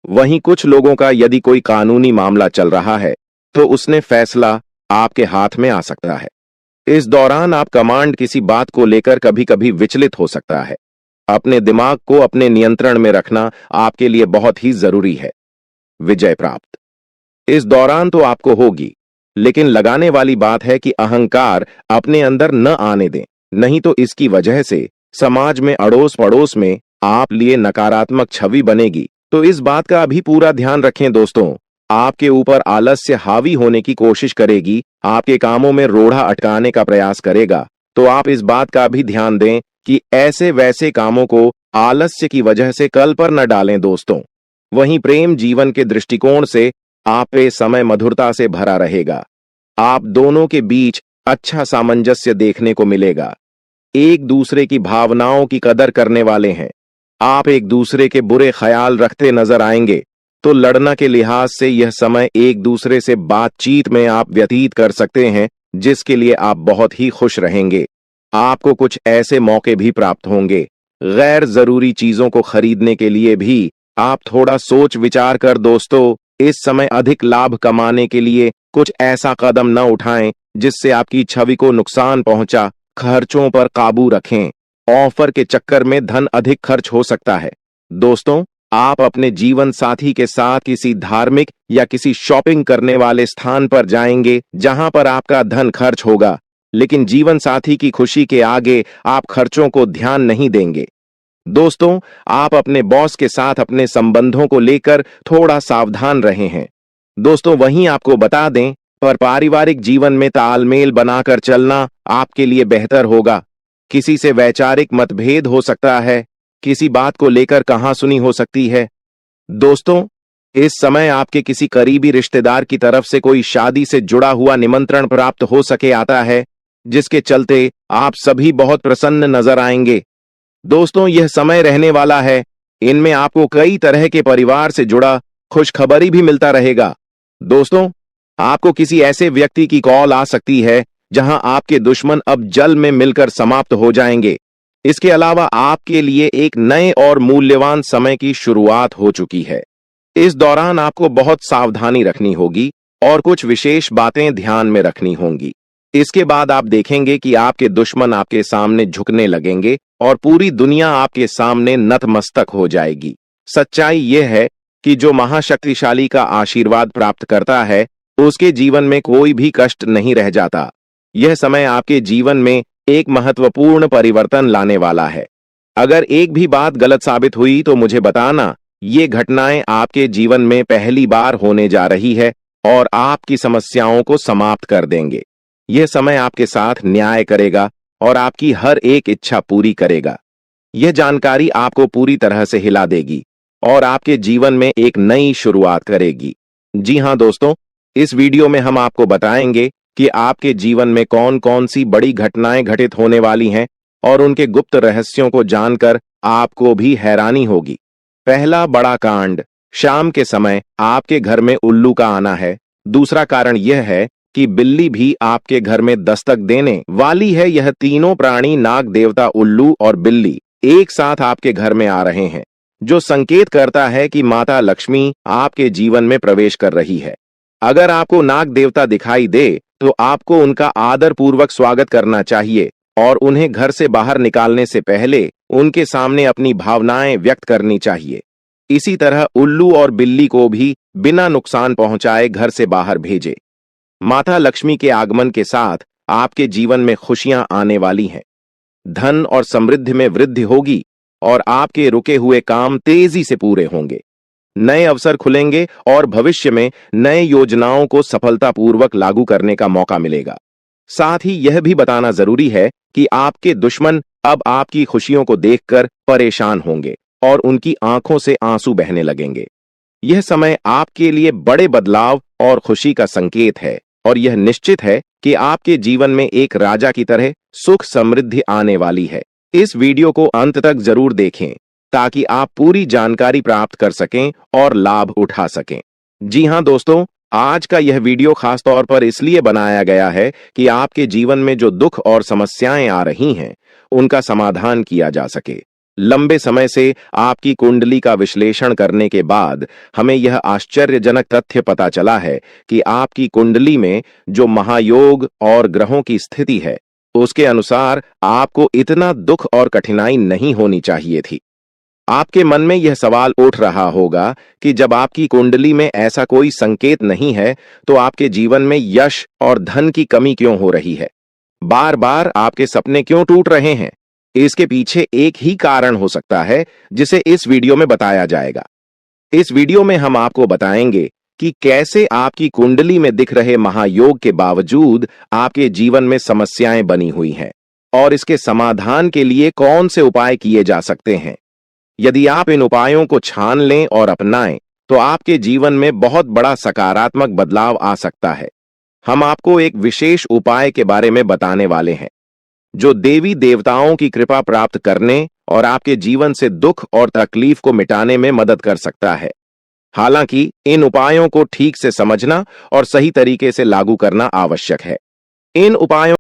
वहीं कुछ लोगों का यदि कोई कानूनी मामला चल रहा है तो उसने फैसला आपके हाथ में आ सकता है। इस दौरान आप कमांड किसी बात को लेकर कभी कभी विचलित हो सकता है। अपने दिमाग को अपने नियंत्रण में रखना आपके लिए बहुत ही जरूरी है। विजय प्राप्त इस दौरान तो आपको होगी, लेकिन लगाने वाली बात है कि अहंकार अपने अंदर न आने दें, नहीं तो इसकी वजह से समाज में अड़ोस पड़ोस में आप लिए नकारात्मक छवि बनेगी। तो इस बात का अभी पूरा ध्यान रखें दोस्तों। आपके ऊपर आलस्य हावी होने की कोशिश करेगी, आपके कामों में रोड़ा अटकाने का प्रयास करेगा। तो आप इस बात का भी ध्यान दें कि ऐसे वैसे कामों को आलस्य की वजह से कल पर न डालें दोस्तों। वहीं प्रेम जीवन के दृष्टिकोण से आप पे समय मधुरता से भरा रहेगा। आप दोनों के बीच अच्छा सामंजस्य देखने को मिलेगा। एक दूसरे की भावनाओं की कदर करने वाले हैं। आप एक दूसरे के बुरे ख्याल रखते नजर आएंगे, तो लड़ना के लिहाज से यह समय एक दूसरे से बातचीत में आप व्यतीत कर सकते हैं, जिसके लिए आप बहुत ही खुश रहेंगे। आपको कुछ ऐसे मौके भी प्राप्त होंगे। गैर जरूरी चीजों को खरीदने के लिए भी आप थोड़ा सोच विचार कर दोस्तों इस समय अधिक लाभ कमाने के लिए कुछ ऐसा कदम न उठाएं जिससे आपकी छवि को नुकसान पहुंचा। खर्चों पर काबू रखें। ऑफर के चक्कर में धन अधिक खर्च हो सकता है। दोस्तों, आप अपने जीवन साथी के साथ किसी धार्मिक या किसी शॉपिंग करने वाले स्थान पर जाएंगे जहां पर आपका धन खर्च होगा, लेकिन जीवन साथी की खुशी के आगे आप खर्चों को ध्यान नहीं देंगे। दोस्तों, आप अपने बॉस के साथ अपने संबंधों को लेकर थोड़ा सावधान रहे हैं। दोस्तों, वहीं आपको बता दें, पर पारिवारिक जीवन में तालमेल बनाकर चलना आपके लिए बेहतर होगा। किसी से वैचारिक मतभेद हो सकता है, किसी बात को लेकर कहासुनी हो सकती है। दोस्तों, इस समय आपके किसी करीबी रिश्तेदार की तरफ से कोई शादी से जुड़ा हुआ निमंत्रण प्राप्त हो सके आता है, जिसके चलते आप सभी बहुत प्रसन्न नजर आएंगे। दोस्तों, यह समय रहने वाला है। इनमें आपको कई तरह के परिवार से जुड़ा खुशखबरी भी मिलता रहेगा। दोस्तों, आपको किसी ऐसे व्यक्ति की कॉल आ सकती है जहां आपके दुश्मन अब जल में मिलकर समाप्त हो जाएंगे। इसके अलावा आपके लिए एक नए और मूल्यवान समय की शुरुआत हो चुकी है। इस दौरान आपको बहुत सावधानी रखनी होगी और कुछ विशेष बातें ध्यान में रखनी होंगी। इसके बाद आप देखेंगे कि आपके दुश्मन आपके सामने झुकने लगेंगे और पूरी दुनिया आपके सामने नतमस्तक हो जाएगी। सच्चाई यह है कि जो महाशक्तिशाली का आशीर्वाद प्राप्त करता है, उसके जीवन में कोई भी कष्ट नहीं रह जाता। यह समय आपके जीवन में एक महत्वपूर्ण परिवर्तन लाने वाला है। अगर एक भी बात गलत साबित हुई तो मुझे बताना। ये घटनाएं आपके जीवन में पहली बार होने जा रही है और आपकी समस्याओं को समाप्त कर देंगे। यह समय आपके साथ न्याय करेगा और आपकी हर एक इच्छा पूरी करेगा। यह जानकारी आपको पूरी तरह से हिला देगी और आपके जीवन में एक नई शुरुआत करेगी। जी हां दोस्तों, इस वीडियो में हम आपको बताएंगे कि आपके जीवन में कौन कौन सी बड़ी घटनाएं घटित होने वाली हैं और उनके गुप्त रहस्यों को जानकर आपको भी हैरानी होगी। पहला बड़ा कांड, शाम के समय आपके घर में उल्लू का आना है। दूसरा कारण यह है कि बिल्ली भी आपके घर में दस्तक देने वाली है। यह तीनों प्राणी, नाग देवता, उल्लू और बिल्ली, एक साथ आपके घर में आ रहे हैं, जो संकेत करता है कि माता लक्ष्मी आपके जीवन में प्रवेश कर रही है। अगर आपको नाग देवता दिखाई दे तो आपको उनका आदर पूर्वक स्वागत करना चाहिए और उन्हें घर से बाहर निकालने से पहले उनके सामने अपनी भावनाएं व्यक्त करनी चाहिए। इसी तरह उल्लू और बिल्ली को भी बिना नुकसान पहुंचाए घर से बाहर भेजे। माता लक्ष्मी के आगमन के साथ आपके जीवन में खुशियां आने वाली हैं। धन और समृद्धि में वृद्धि होगी और आपके रुके हुए काम तेजी से पूरे होंगे। नए अवसर खुलेंगे और भविष्य में नए योजनाओं को सफलतापूर्वक लागू करने का मौका मिलेगा। साथ ही यह भी बताना जरूरी है कि आपके दुश्मन अब आपकी खुशियों को देखकर परेशान होंगे और उनकी आंखों से आंसू बहने लगेंगे। यह समय आपके लिए बड़े बदलाव और खुशी का संकेत है और यह निश्चित है कि आपके जीवन में एक राजा की तरह सुख समृद्धि आने वाली है। इस वीडियो को अंत तक जरूर देखें ताकि आप पूरी जानकारी प्राप्त कर सकें और लाभ उठा सकें। जी हां दोस्तों, आज का यह वीडियो खास तौर पर इसलिए बनाया गया है कि आपके जीवन में जो दुख और समस्याएं आ रही हैं, उनका समाधान किया जा सके। लंबे समय से आपकी कुंडली का विश्लेषण करने के बाद हमें यह आश्चर्यजनक तथ्य पता चला है कि आपकी कुंडली में जो महायोग और ग्रहों की स्थिति है, उसके अनुसार आपको इतना दुख और कठिनाई नहीं होनी चाहिए थी। आपके मन में यह सवाल उठ रहा होगा कि जब आपकी कुंडली में ऐसा कोई संकेत नहीं है तो आपके जीवन में यश और धन की कमी क्यों हो रही है? बार बार आपके सपने क्यों टूट रहे हैं? इसके पीछे एक ही कारण हो सकता है जिसे इस वीडियो में बताया जाएगा। इस वीडियो में हम आपको बताएंगे कि कैसे आपकी कुंडली में दिख रहे महायोग के बावजूद आपके जीवन में समस्याएं बनी हुई हैं और इसके समाधान के लिए कौन से उपाय किए जा सकते हैं। यदि आप इन उपायों को छान लें और अपनाएं तो आपके जीवन में बहुत बड़ा सकारात्मक बदलाव आ सकता है। हम आपको एक विशेष उपाय के बारे में बताने वाले हैं जो देवी देवताओं की कृपा प्राप्त करने और आपके जीवन से दुख और तकलीफ को मिटाने में मदद कर सकता है। हालांकि इन उपायों को ठीक से समझना और सही तरीके से लागू करना आवश्यक है। इन उपायों